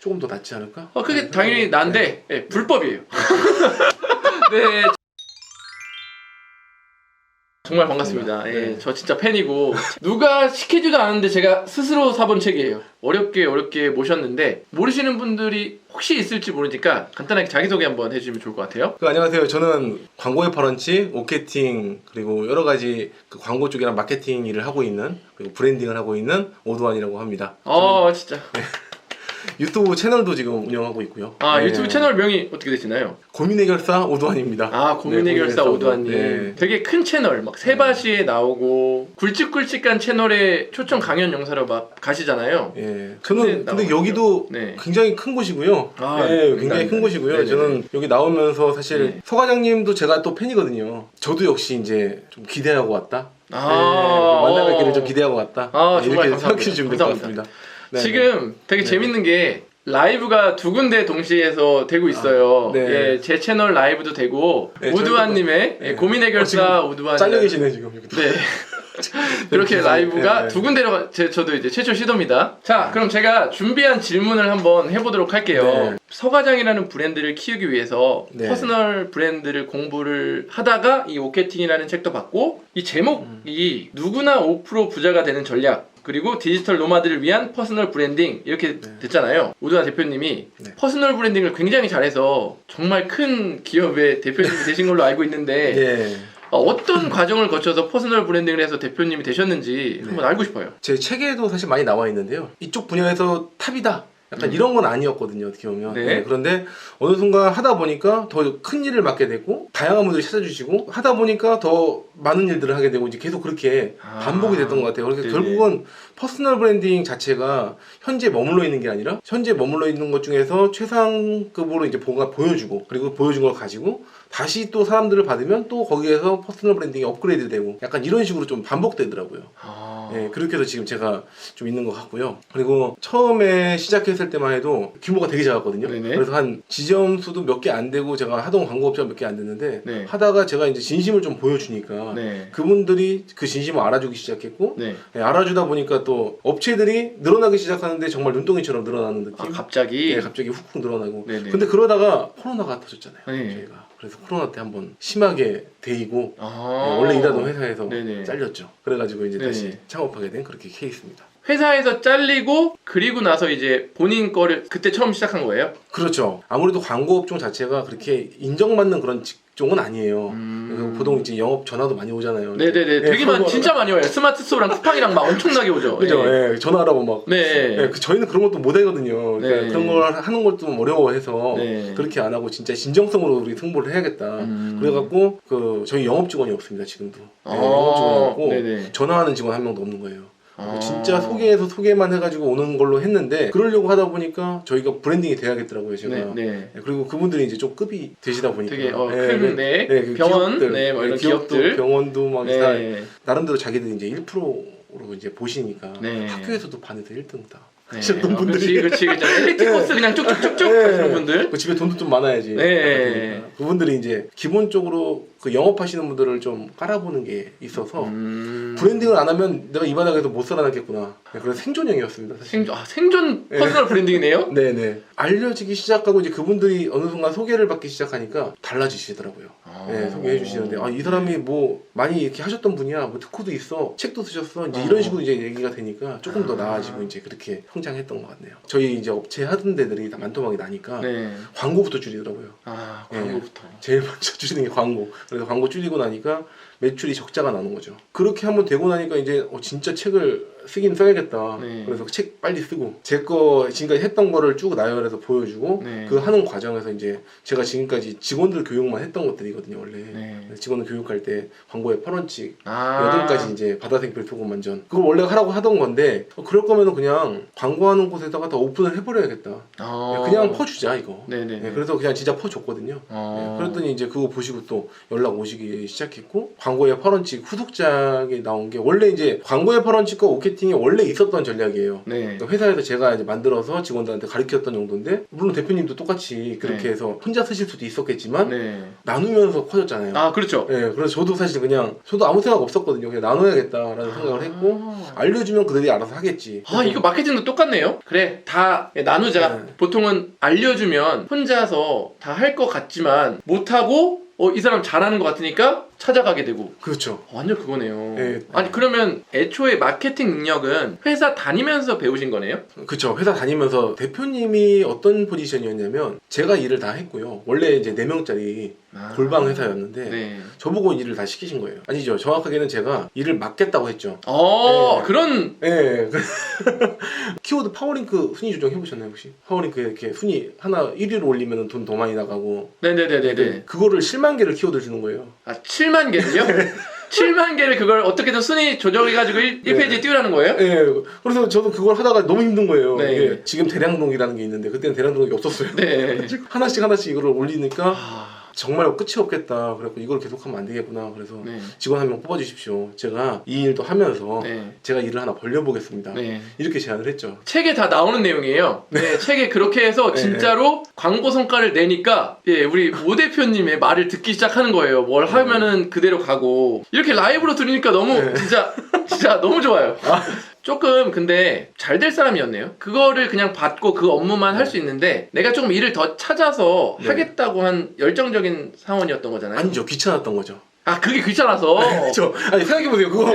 조금 더 낫지 않을까? 그게 당연히 난데 네, 불법이에요. 네. 정말 반갑습니다. 예, 저 진짜 팬이고 누가 시키지도 않았는데 제가 스스로 사본 책이에요. 어렵게 모셨는데 모르시는 분들이 혹시 있을지 모르니까 간단하게 자기소개 한번 해주시면 좋을 것 같아요. 안녕하세요. 저는 광고의 퍼런치, 오케팅 그리고 여러 가지 그 광고 쪽이랑 마케팅 일을 하고 있는 그리고 브랜딩을 하고 있는 오두환이라고 합니다. 진짜. 유튜브 채널도 지금 운영하고 있고요. 유튜브 채널 명이 어떻게 되시나요? 고민해결사 오두환입니다. 고민해결사 오두환님. 네. 되게 큰 채널, 막 세바시에 나오고 굵직굵직한 채널에 초청 강연 영사로 막 가시잖아요. 예. 저는 근데 여기도 굉장히 큰 곳이고요. 굉장히 큰 곳이고요. 네네. 저는 여기 나오면서 사실 서 과장님도 제가 또 팬이거든요. 저도 역시 이제 좀 기대하고 왔다. 만남의 길을 좀 기대하고 왔다. 정말 이렇게 생각해 주시면 될 것 같습니다. 네. 지금 되게 재밌는 게 라이브가 두 군데 동시에서 되고 있어요. 제 채널 라이브도 되고 우두환님의 고민해결사 우두환 잘려 계시네 지금. 네. 그렇게 라이브가 두 군데로 저도 이제 최초 시도입니다. 자, 그럼 제가 준비한 질문을 한번 해보도록 할게요. 서과장이라는 브랜드를 키우기 위해서 퍼스널 브랜드를 공부를 하다가 이 오케팅이라는 책도 봤고, 이 제목이 누구나 5% 부자가 되는 전략 그리고 디지털 노마드를 위한 퍼스널 브랜딩 이렇게 됐잖아요. 우두환 대표님이 퍼스널 브랜딩을 굉장히 잘해서 정말 큰 기업의 대표님이 되신 걸로 알고 있는데 어떤 과정을 거쳐서 퍼스널 브랜딩을 해서 대표님이 되셨는지 한번 알고 싶어요. 제 책에도 사실 많이 나와 있는데요. 이쪽 분야에서 탑이다. 약간 이런 건 아니었거든요, 어떻게 보면. 그런데 어느 순간 하다 보니까 더 큰 일을 맡게 되고 다양한 분들이 찾아주시고 하다 보니까 더 많은 일들을 하게 되고 이제 계속 그렇게 반복이 됐던 것 같아요. 그래서 결국은 퍼스널 브랜딩 자체가 현재 머물러 있는 게 아니라 현재 머물러 있는 것 중에서 최상급으로 이제 보여주고 그리고 보여준 걸 가지고 다시 또 사람들을 받으면 또 거기에서 퍼스널 브랜딩이 업그레이드 되고 약간 이런 식으로 좀 반복되더라고요. 그렇게 해서 지금 제가 좀 있는 것 같고요. 그리고 처음에 시작했을 때만 해도 규모가 되게 작았거든요. 그래서 한 지점 수도 몇 개 안 되고 제가 하던 광고업체가 몇 개 안 됐는데 하다가 제가 이제 진심을 좀 보여주니까 그분들이 그 진심을 알아주기 시작했고 알아주다 보니까 또 업체들이 늘어나기 시작하는데 정말 눈덩이처럼 늘어나는 느낌. 갑자기 훅훅 늘어나고. 근데 그러다가 코로나가 터졌잖아요. 저희가. 그래서 코로나 때 한번 심하게 데이고 원래 일하던 회사에서 잘렸죠. 그래가지고 이제 다시 창업하게 된 그렇게 케이스입니다. 회사에서 잘리고 그리고 나서 이제 본인 거를 그때 처음 시작한 거예요? 그렇죠. 아무래도 광고업종 자체가 그렇게 인정받는 그런 직종은 아니에요. 보통 이제 영업 전화도 많이 오잖아요. 되게 진짜 많이 와요. 스마트 스토어랑 쿠팡이랑 막 엄청나게 오죠. 그죠. 전화하라고 막. 저희는 그런 것도 못 하거든요. 그러니까 그런 걸 하는 것도 좀 어려워해서 그렇게 안 하고 진짜 진정성으로 우리 승부를 해야겠다. 그래갖고 저희 영업 직원이 없습니다. 지금도. 영업 직원이 없고 전화하는 직원 한 명도 없는 거예요. 진짜 소개해서 소개만 해가지고 오는 걸로 했는데 그러려고 하다 보니까 저희가 브랜딩이 돼야겠더라고요. 제가. 그리고 그분들이 이제 좀 급이 되시다 보니까 되게 큰 병원, 뭐 이런 기업들, 병원도 막 나름대로 자기들이 이제 1%로 이제 보시니까 학교에서도 반에서 1등 다. 하셨던 분들이 그렇지 엘리트 코스 그냥 쭉쭉쭉쭉 하시는 분들 집에 돈도 좀 많아야지. 그분들이 이제 기본적으로 그 영업하시는 분들을 좀 깔아보는 게 있어서 브랜딩을 안 하면 내가 이 바닥에서 못 살아남겠구나. 그래서 생존형이었습니다. 사실. 생존 퍼스널 브랜딩이네요? 네네. 알려지기 시작하고 이제 그분들이 어느 순간 소개를 받기 시작하니까 달라지시더라고요. 소개해 주시는데 이 사람이 뭐 많이 이렇게 하셨던 분이야. 뭐 특허도 있어. 책도 쓰셨어. 이제 이런 식으로 이제 얘기가 되니까 조금 더 나아지고 이제 그렇게 성장했던 것 같네요. 저희 이제 업체 하던 데들이 다 만토막이 나니까 광고부터 줄이더라고요. 광고부터. 제일 먼저 줄이는 게 광고. 그래서 광고 줄이고 나니까 매출이 적자가 나는 거죠. 그렇게 한번 되고 나니까 이제 진짜 책을 쓰긴 써야겠다. 그래서 책 빨리 쓰고 제 거 지금까지 했던 거를 쭉 나열해서 보여주고 그 하는 과정에서 이제 제가 지금까지 직원들 교육만 했던 것들이거든요. 원래 직원들 교육할 때 광고에 퍼런치 8가지 이제 바다생필 소금 만전 그걸 원래 하라고 하던 건데 그럴 거면은 그냥 광고하는 곳에다가 다 오픈을 해버려야겠다. 그냥 퍼주자 이거. 그래서 그냥 진짜 퍼줬거든요. 그랬더니 이제 그거 보시고 또 연락 오시기 시작했고 광고의 8원칙 후속작이 나온 게 원래 이제 광고의 8원칙과 오케팅이 원래 있었던 전략이에요. 네. 그러니까 회사에서 제가 이제 만들어서 직원들한테 가르쳤던 정도인데 물론 대표님도 똑같이 그렇게 네. 해서 혼자 쓰실 수도 있었겠지만 네. 나누면서 커졌잖아요. 아 그렇죠. 네, 그래서 저도 사실 그냥 저도 아무 생각 없었거든요. 그냥 나눠야겠다라는 생각을 했고 알려주면 그들이 알아서 하겠지. 아 이거 마케팅도 똑같네요. 그래 다 나누자. 네. 보통은 알려주면 혼자서 다 할 것 같지만 못하고 이 사람 잘하는 것 같으니까 찾아가게 되고. 그렇죠. 완전 그거네요. 네. 아니 그러면 애초에 마케팅 능력은 회사 다니면서 배우신 거네요? 그렇죠. 회사 다니면서 대표님이 어떤 포지션이었냐면 제가 일을 다 했고요. 원래 이제 4명짜리 골방 회사였는데 네. 저보고 일을 다 시키신 거예요. 아니죠. 정확하게는 제가 일을 맡겠다고 했죠. 네. 그런 네. 키워드 파워링크 순위 조정 해보셨나요 혹시? 파워링크 이렇게 순위 하나 1위로 올리면 돈 더 많이 나가고 네네네네. 그거를 7만 개를 키워드 주는 거예요. 아 7만 개를요? 7만 개를 그걸 어떻게든 순위 조정해가지고 1페이지에 띄우라는 거예요? 네. 그래서 저도 그걸 하다가 너무 힘든 거예요. 네. 이게 지금 대량동이라는 게 있는데 그때는 대량동이 없었어요. 네. 하나씩 이거를 올리니까 정말 끝이 없겠다. 그래서 이걸 계속하면 안 되겠구나. 그래서 네. 직원 한 명 뽑아주십시오. 제가 이 일도 하면서 네. 제가 일을 하나 벌려보겠습니다. 네. 이렇게 제안을 했죠. 책에 다 나오는 내용이에요. 네, 책에 그렇게 해서 진짜로 광고 성과를 내니까 우리 오 대표님의 말을 듣기 시작하는 거예요. 뭘 하면은 그대로 가고 이렇게 라이브로 들으니까 너무 진짜 너무 좋아요. 조금 근데 잘 될 사람이었네요. 그거를 그냥 받고 그 업무만 할 수 있는데 내가 조금 일을 더 찾아서 하겠다고 한 열정적인 사원이었던 거잖아요. 아니죠. 귀찮았던 거죠. 아 그게 귀찮아서. 그렇죠. 아니 생각해보세요. 그거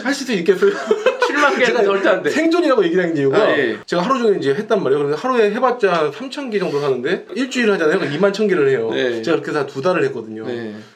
할 수도 있겠어요. 7만 개는 절대 안 돼. 생존이라고 얘기를 한 이유가 제가 하루 종일 이제 했단 말이에요. 그래서 하루에 해봤자 3,000개 정도 하는데 일주일 하잖아요. 그럼 21,000개를 해요. 제가 그렇게 해서 2달을 했거든요.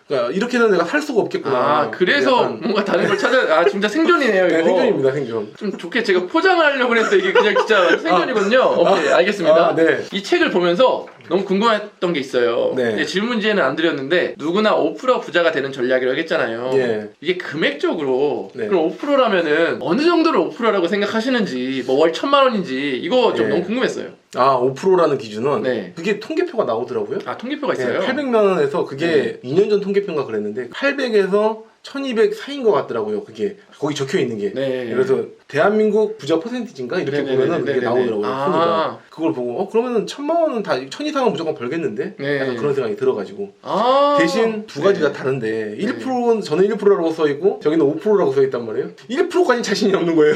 그러니까 이렇게는 내가 살 수가 없겠구나. 아 그래서 약간... 뭔가 다른 걸 찾아. 진짜 생존이네요 이거. 네, 생존입니다. 생존. 좀 좋게 제가 포장을 하려고 했는데 이게 그냥 진짜 생존이거든요. 오케이 알겠습니다. 네. 이 책을 보면서 너무 궁금했던 게 있어요. 질문지에는 안 드렸는데 누구나 5% 부자가 되는 전략이라고 했잖아요. 이게 금액적으로 그럼 5%라면은 어느 정도를 5%라고 생각하시는지 뭐 월 1,000만 원인지 이거 좀 너무 궁금했어요. 5%라는 기준은 그게 통계표가 나오더라고요. 아 통계표가 있어요? 800만 원에서 그게 2년 전 통계표인가 그랬는데 800에서 1200 사이인 것 같더라고요. 그게 거기 적혀 있는 게. 그래서 대한민국 부자 퍼센티지인가 이렇게 보면은 그게 나오더라고요. 순위가. 그걸 보고 그러면은 1,000만 원은 다 1,000 이상은 무조건 벌겠는데 약간 그런 생각이 들어가지고 대신 두 가지가 다른데 1%는 저는 1%라고 써 있고 저기는 5%라고 써 있단 말이에요. 1%까지 자신이 없는 거예요.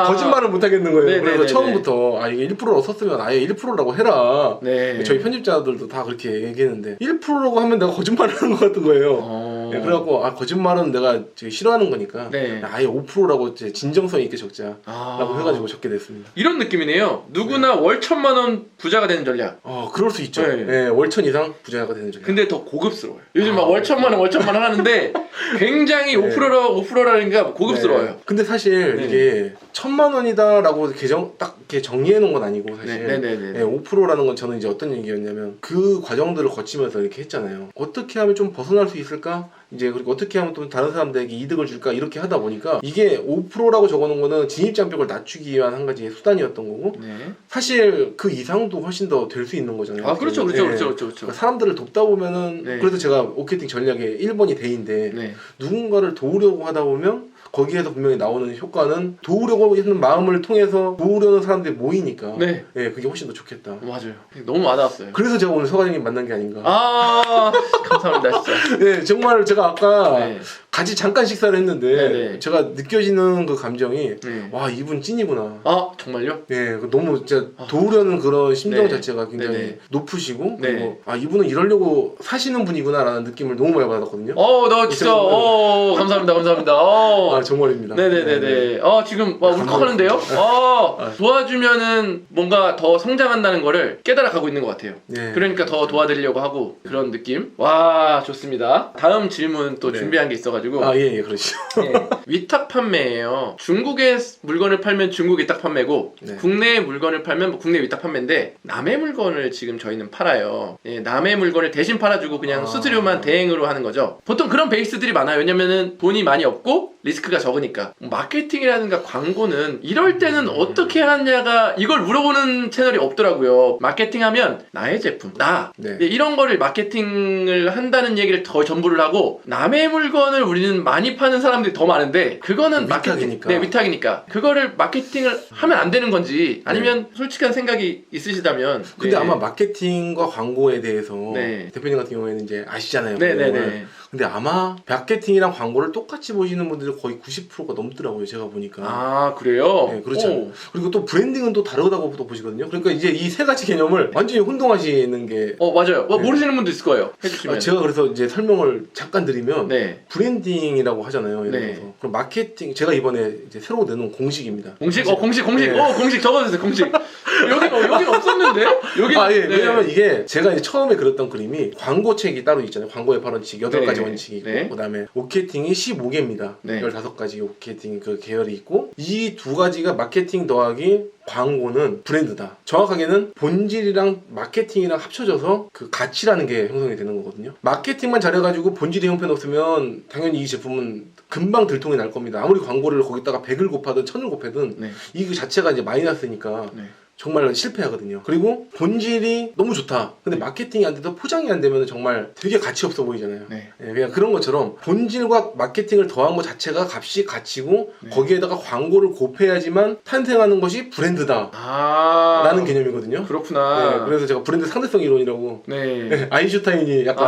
거짓말을 못 하겠는 거예요. 그래서 처음부터 이게 1%라고 썼으면 아예 1%라고 해라. 저희 편집자들도 다 그렇게 얘기했는데 1%라고 하면 내가 거짓말을 하는 것 같은 거예요. 그래갖고 거짓말은 내가 되게 싫어하는 거니까 아예 5%라고 진정성 있게 적자라고 해가지고 적게 됐습니다. 이런 느낌이네요. 누구나 월 1,000만 원 부자가 되는 전략. 그럴 수 있죠. 월 1,000 이상 부자가 되는 전략. 근데 더 고급스러워요. 요즘 막 월 1,000만 원 하는데 굉장히 5%라니까 고급스러워요. 근데 사실 이게 1,000만 원이다라고 딱 이렇게 정리해 놓은 건 아니고 사실 5%라는 건 저는 이제 어떤 얘기였냐면 그 과정들을 거치면서 이렇게 했잖아요. 어떻게 하면 좀 벗어날 수 있을까? 이제 그리고 어떻게 하면 또 다른 사람들에게 이득을 줄까 이렇게 하다 보니까 이게 5%라고 적어놓은 거는 진입장벽을 낮추기 위한 한 가지 수단이었던 거고 사실 그 이상도 훨씬 더 될 수 있는 거잖아요. 그렇죠. 그러니까 사람들을 돕다 보면은 그래서 제가 오케팅 전략의 1번이 대인데 누군가를 도우려고 하다 보면 거기에서 분명히 나오는 효과는 도우려고 하는 마음을 통해서 도우려는 사람들이 모이니까 그게 훨씬 더 좋겠다. 맞아요. 너무 와닿았어요. 그래서 제가 오늘 서 과장님 만난 게 아닌가. 감사합니다 진짜. 정말 제가 아까 같이 잠깐 식사를 했는데 제가 느껴지는 그 감정이 와 이분 찐이구나. 정말요? 너무 진짜 도우려는 그런 심정 자체가 굉장히 높으시고 그리고 이분은 이러려고 사시는 분이구나 라는 느낌을 너무 많이 받았거든요. 나 진짜 감사합니다. 정말입니다. 네네네네. 지금 울컥하는데요? 도와주면은 뭔가 더 성장한다는 거를 깨달아가고 있는 것 같아요. 그러니까 더 도와드리려고 하고 그런 느낌. 와 좋습니다. 다음 질문 또 준비한 게 있어가지고 있어가지고. 예, 그렇죠. 예, 위탁 판매예요. 중국에 물건을 팔면 중국 위탁 판매고 네. 국내 물건을 팔면 뭐 국내 위탁 판매인데 남의 물건을 지금 저희는 팔아요. 예, 남의 물건을 대신 팔아주고 그냥 수수료만 대행으로 하는 거죠. 보통 그런 베이스들이 많아요. 왜냐면은 돈이 많이 없고 리스크가 적으니까. 마케팅이라든가 광고는 이럴 때는 어떻게 하냐가 이걸 물어보는 채널이 없더라고요. 마케팅하면 나의 제품, 나 네. 이런 거를 마케팅을 한다는 얘기를 더 전부를 하고 남의 물건을 우리는 많이 파는 사람들이 더 많은데 그거는 위탁이니까. 네, 위탁이니까 그거를 마케팅을 하면 안 되는 건지 아니면 솔직한 생각이 있으시다면 근데 아마 마케팅과 광고에 대해서 네. 대표님 같은 경우에는 이제 아시잖아요. 네네네. 근데 아마 마케팅이랑 광고를 똑같이 보시는 분들이 거의 90%가 넘더라고요. 제가 보니까. 아 그래요? 네, 그렇죠. 그리고 또 브랜딩은 또 다르다고 또 보시거든요. 그러니까 이제 이 세 가지 개념을 완전히 혼동하시는 게. 맞아요. 네. 모르시는 분도 있을 거예요. 해주시면. 제가 그래서 이제 설명을 잠깐 드리면 네. 브랜딩이라고 하잖아요. 예를 네. 들어서. 그럼 마케팅 제가 이번에 이제 새로 내놓은 공식입니다. 공식? 공식. 네. 공식 적어주세요. 공식. 여긴 없었는데? 여기. 예. 네. 왜냐면 이게 제가 이제 처음에 그렸던 그림이 광고책이 따로 있잖아요. 광고의 8원칙 8가지 네. 원칙이 있고 네. 그다음에 오케팅이 15개입니다. 네. 15가지 오케팅 그 계열이 있고 이 두 가지가 마케팅 더하기 광고는 브랜드다. 정확하게는 본질이랑 마케팅이랑 합쳐져서 그 가치라는 게 형성이 되는 거거든요. 마케팅만 잘해가지고 본질이 형편없으면 당연히 이 제품은 금방 들통이 날 겁니다. 아무리 광고를 거기다가 100을 곱하든 1000을 곱하든 네. 이 자체가 이제 마이너스니까 네. 정말 실패하거든요. 그리고 본질이 너무 좋다. 근데 마케팅이 안 돼서 포장이 안 되면 정말 되게 가치 없어 보이잖아요. 네. 예, 그냥 그런 것처럼 본질과 마케팅을 더한 것 자체가 값이 가치고 네. 거기에다가 광고를 곱해야지만 탄생하는 것이 브랜드다. 라는 개념이거든요. 그렇구나. 네, 그래서 제가 브랜드 상대성 이론이라고 네. 아인슈타인이 약간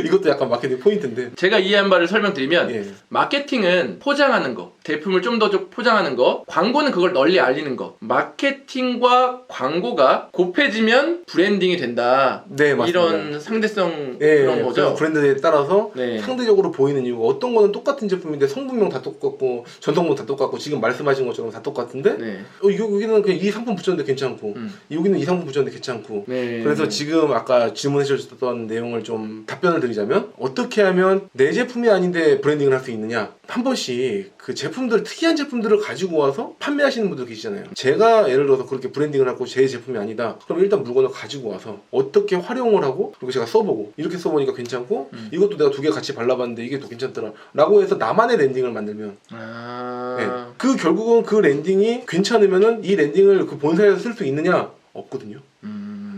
이것도 약간 마케팅 포인트인데 제가 이해한 바를 설명드리면 예. 마케팅은 포장하는 거, 제품을 좀 더 포장하는 거, 광고는 그걸 널리 알리는 거. 마케팅과 광고가 곱해지면 브랜딩이 된다. 네, 맞습니다. 이런 상대성 예, 그런 거죠. 브랜드에 따라서 네. 상대적으로 보이는 이유가 어떤 거는 똑같은 제품인데 성분명 다 똑같고 전성분 다 똑같고 지금 말씀하신 것처럼 다 똑같은데 네. 여기는 그냥 이 상품 붙였는데 괜찮고 여기는 이 상품 붙였는데 괜찮고 네. 그래서 지금 아까 질문해 주셨던 내용을 좀 답변을 드리자면 어떻게 하면 내 제품이 아닌데 브랜딩을 할 수 있느냐 한 번씩 그 제품들 특이한 제품들을 가지고 와서 판매하시는 분들 계시잖아요. 제가 예를 들어서 그렇게 브랜딩을 하고 제 제품이 아니다 그럼 일단 물건을 가지고 와서 어떻게 활용을 하고 그리고 제가 써보고 이렇게 써보니까 괜찮고 이것도 내가 2개 같이 발라봤는데 이게 더 괜찮더라 라고 해서 나만의 랜딩을 만들면 네. 그 결국은 그 랜딩이 괜찮으면은 이 랜딩을 그 본사에서 쓸 수 있느냐 없거든요.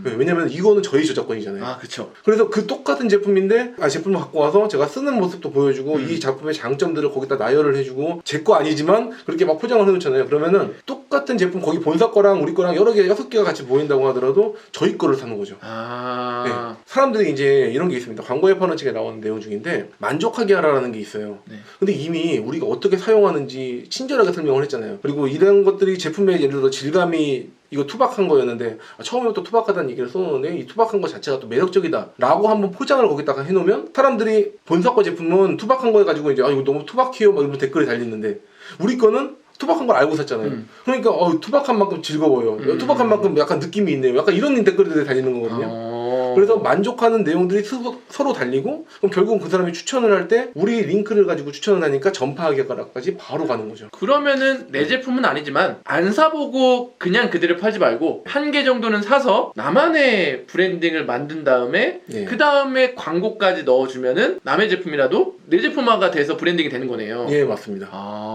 네, 왜냐면 이거는 저희 저작권이잖아요. 아, 그렇죠. 그래서 그 똑같은 제품인데 제품을 갖고 와서 제가 쓰는 모습도 보여주고 이 작품의 장점들을 거기다 나열을 해주고 제 거 아니지만 그렇게 막 포장을 해놓잖아요. 그러면은 똑같은 제품 거기 본사 거랑 우리 거랑 여러 개 6개가 같이 보인다고 하더라도 저희 거를 사는 거죠. 네. 사람들이 이제 이런 게 있습니다. 광고의 판원책에 나오는 내용 중인데 만족하게 하라는 게 있어요. 네. 근데 이미 우리가 어떻게 사용하는지 친절하게 설명을 했잖아요. 그리고 이런 것들이 제품의 예를 들어 질감이 이거 투박한 거였는데 처음부터 투박하다는 얘기를 써놓는데 이 투박한 거 자체가 또 매력적이다 라고 한번 포장을 거기다가 해놓으면 사람들이 본사 거 제품은 투박한 거 해가지고 이제 이거 너무 투박해요 막 이런 댓글이 달리는데 우리 거는 투박한 걸 알고 샀잖아요. 그러니까 투박한 만큼 즐거워요. 투박한 만큼 약간 느낌이 있네요. 약간 이런 댓글들이 달리는 거거든요. 그래서 만족하는 내용들이 서로 달리고 그럼 결국은 그 사람이 추천을 할 때 우리 링크를 가지고 추천을 하니까 전파하기까지 바로 가는 거죠. 그러면은 내 제품은 아니지만 안 사보고 그냥 그대로 팔지 말고 한 개 정도는 사서 나만의 브랜딩을 만든 다음에 네. 그 다음에 광고까지 넣어주면은 남의 제품이라도 내 제품화가 돼서 브랜딩이 되는 거네요. 예, 맞습니다.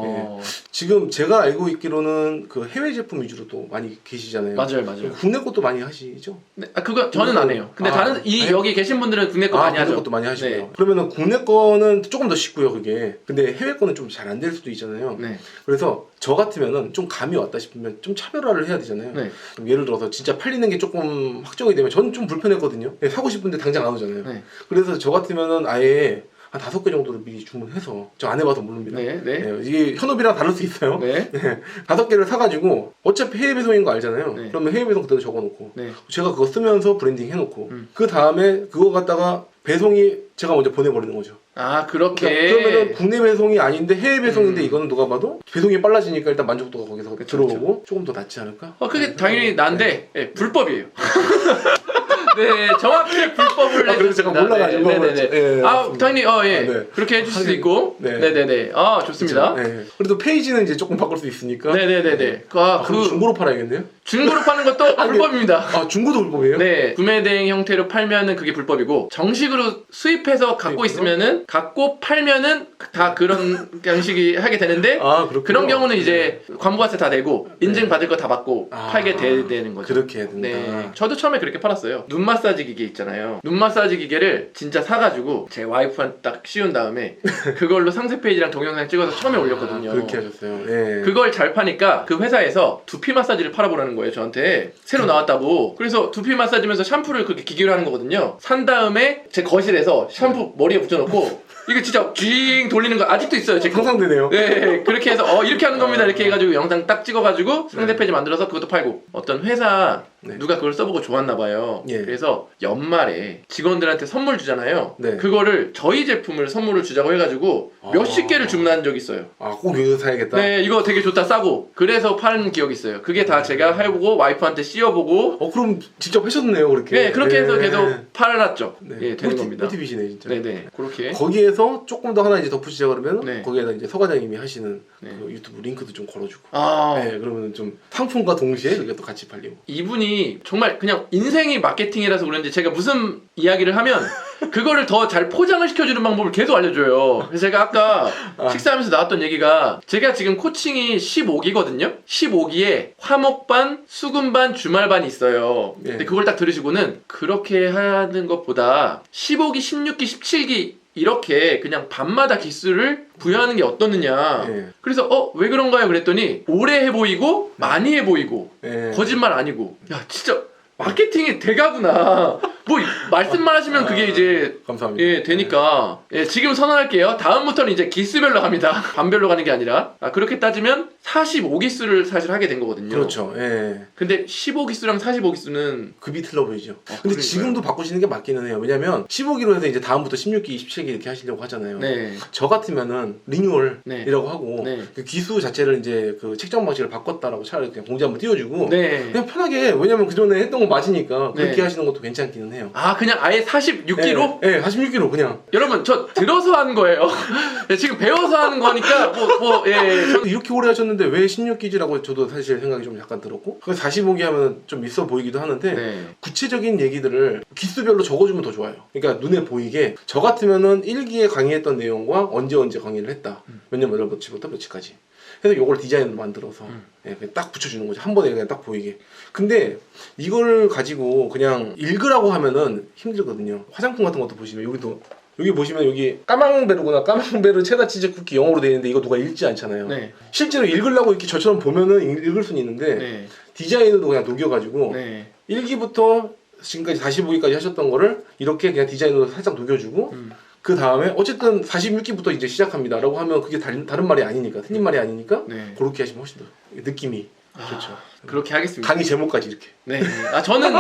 네. 지금 제가 알고 있기로는 그 해외 제품 위주로 또 많이 계시잖아요. 맞아요. 국내 것도 많이 하시죠? 네, 그거 저는 안 해요. 근데 다른 여기 계신 분들은 국내 거 많이 하죠. 국내 것도 많이 하시고요. 네. 그러면은 국내 거는 조금 더 쉽고요, 그게. 근데 해외 거는 좀 잘 안 될 수도 있잖아요. 네. 그래서 저 같으면은 좀 감이 왔다 싶으면 좀 차별화를 해야 되잖아요. 네. 그럼 예를 들어서 진짜 팔리는 게 조금 확정이 되면 저는 좀 불편했거든요. 사고 싶은데 당장 안 오잖아요. 네. 그래서 저 같으면은 아예 한 5개 정도를 미리 주문해서 저 안 해봐서 모릅니다. 네. 이게 현업이랑 다를 수 있어요. 네. 5개를 사가지고 어차피 해외 배송인 거 알잖아요. 네. 그러면 해외 배송 그대로 적어놓고 네. 제가 그거 쓰면서 브랜딩 해놓고 그 다음에 그거 갖다가 배송이 제가 먼저 보내버리는 거죠. 아, 그렇게. 그러면은 국내 배송이 아닌데 해외 배송인데 이거는 누가 봐도 배송이 빨라지니까 일단 만족도가 거기서 들어오고 조금 더 낫지 않을까? 그게 당연히 난데 불법이에요. 네, 정확히 불법을 그래서 제가 해줬습니다. 몰라가지고. 네네네. 예, 당연히 예. 네. 그렇게 해줄 수도 있고. 네. 네네네. 좋습니다. 그렇죠. 네. 그래도 페이지는 이제 조금 바꿀 수 있으니까. 네네네네. 그럼 중고로 팔아야겠네요? 중고로 파는 것도 불법입니다. 중고도 불법이에요? 네, 구매 대행 형태로 팔면은 그게 불법이고, 정식으로 수입해서 갖고 있으면은, 갖고 팔면은 다 그런 양식이 하게 되는데, 그런 경우는 이제 광고가세 다 내고 인증 받을 거 다 받고 팔게 되는 거죠. 그렇게 해야 된다. 네, 저도 처음에 그렇게 팔았어요. 눈 마사지 기계 있잖아요. 눈 마사지 기계를 진짜 사가지고 제 와이프한테 딱 씌운 다음에 그걸로 상세 페이지랑 동영상 찍어서 처음에 올렸거든요. 그렇게 하셨어요. 네. 그걸 잘 파니까 그 회사에서 두피 마사지를 팔아보라는 거예요, 저한테. 새로 나왔다고. 그래서 두피 마사지면서 샴푸를 그렇게 기계로 하는 거거든요. 산 다음에 제 거실에서 샴푸 머리에 붙여놓고 이거 진짜 쥐잉 돌리는 거 아직도 있어요. 제 상상되네요. 네, 그렇게 해서 이렇게 하는 겁니다. 이렇게 해가지고 영상 딱 찍어가지고 상세 페이지 만들어서 그것도 팔고. 어떤 회사 누가 그걸 써보고 좋았나 봐요. 그래서 연말에 직원들한테 선물 주잖아요. 그거를 저희 제품을 선물을 주자고 해가지고 몇십 개를 주문한 적이 있어요. 꼭 이거 사야겠다. 네, 이거 되게 좋다, 싸고. 그래서 파는 기억이 있어요. 그게 다 제가 해보고 와이프한테 씌워보고. 그럼 직접 하셨네요, 그렇게. 네, 그렇게 해서 계속 팔았죠. 되는 겁니다. 꿀팁이시네, 진짜. 네네, 그렇게. 거기에서 조금 더 하나 이제 덧붙이자 그러면 거기에다 이제 서 과장님이 하시는 그 유튜브 링크도 좀 걸어주고. 그러면 좀 상품과 동시에 그게 또 같이 팔리고. 이분이 정말 그냥 인생이 마케팅이라서 그런지 제가 무슨 이야기를 하면 그거를 더 잘 포장을 시켜주는 방법을 계속 알려줘요. 그래서 제가 아까 식사하면서 나왔던 얘기가, 제가 지금 코칭이 15기거든요. 15기에 화목반, 수금반, 주말반이 있어요. 근데 그걸 딱 들으시고는 그렇게 하는 것보다 15기, 16기, 17기 이렇게 그냥 밤마다 기수를 부여하는 게 어떻느냐. 그래서 왜 그런가요? 그랬더니 오래 해 보이고 많이 해 보이고 거짓말 아니고, 야 진짜 마케팅이 대가구나. 뭐 말씀만 하시면 그게 이제 감사합니다. 되니까 지금 선언할게요. 다음부터는 이제 기수별로 갑니다. 반별로 가는 게 아니라. 그렇게 따지면 45기수를 사실 하게 된 거거든요. 그렇죠. 근데 15기수랑 45기수는 급이 틀려 보이죠. 근데 그러니까요. 지금도 바꾸시는 게 맞기는 해요. 왜냐면 15기로 해서 이제 다음부터 16기, 17기 이렇게 하시려고 하잖아요. 저 같으면은 리뉴얼이라고 하고 그 기수 자체를 이제 그 책정 방식을 바꿨다라고 차라리 그냥 공지 한번 띄워주고 그냥 편하게, 왜냐면 그 전에 했던 거 맞으니까 그렇게 하시는 것도 괜찮기는 해요. 그냥 아예 46기로? 네, 46기로 그냥. 여러분, 저 들어서 하는 거예요. 지금 배워서 하는 거니까 저도 이렇게 오래 하셨는데 왜 16기지라고 저도 사실 생각이 좀 약간 들었고, 45기 하면 좀 있어 보이기도 하는데 구체적인 얘기들을 기수별로 적어주면 더 좋아요. 그러니까 눈에 보이게. 저 같으면은 1기에 강의했던 내용과 언제 언제 강의를 했다, 몇 년 며칠부터 며칠까지 그래서 요걸 디자인으로 만들어서 그냥 딱 붙여주는 거죠. 한 번에 그냥 딱 보이게. 근데 이걸 가지고 그냥 읽으라고 하면은 힘들거든요. 화장품 같은 것도 보시면 여기 보시면 여기 까망베르구나, 까망베르 체다 치즈 쿠키 영어로 되어 있는데 이거 누가 읽지 않잖아요. 실제로 읽으려고 이렇게 저처럼 보면은 읽을 수는 있는데 디자인으로 그냥 녹여가지고 1기부터 지금까지 45기까지 하셨던 거를 이렇게 그냥 디자인으로 살짝 녹여주고 그 다음에 어쨌든 46기부터 이제 시작합니다 라고 하면 그게 다른 말이 아니니까, 틀린 말이 아니니까 그렇게 하시면 훨씬 더 느낌이 좋죠. 그렇게 하겠습니다. 강의 제목까지 이렇게. 저는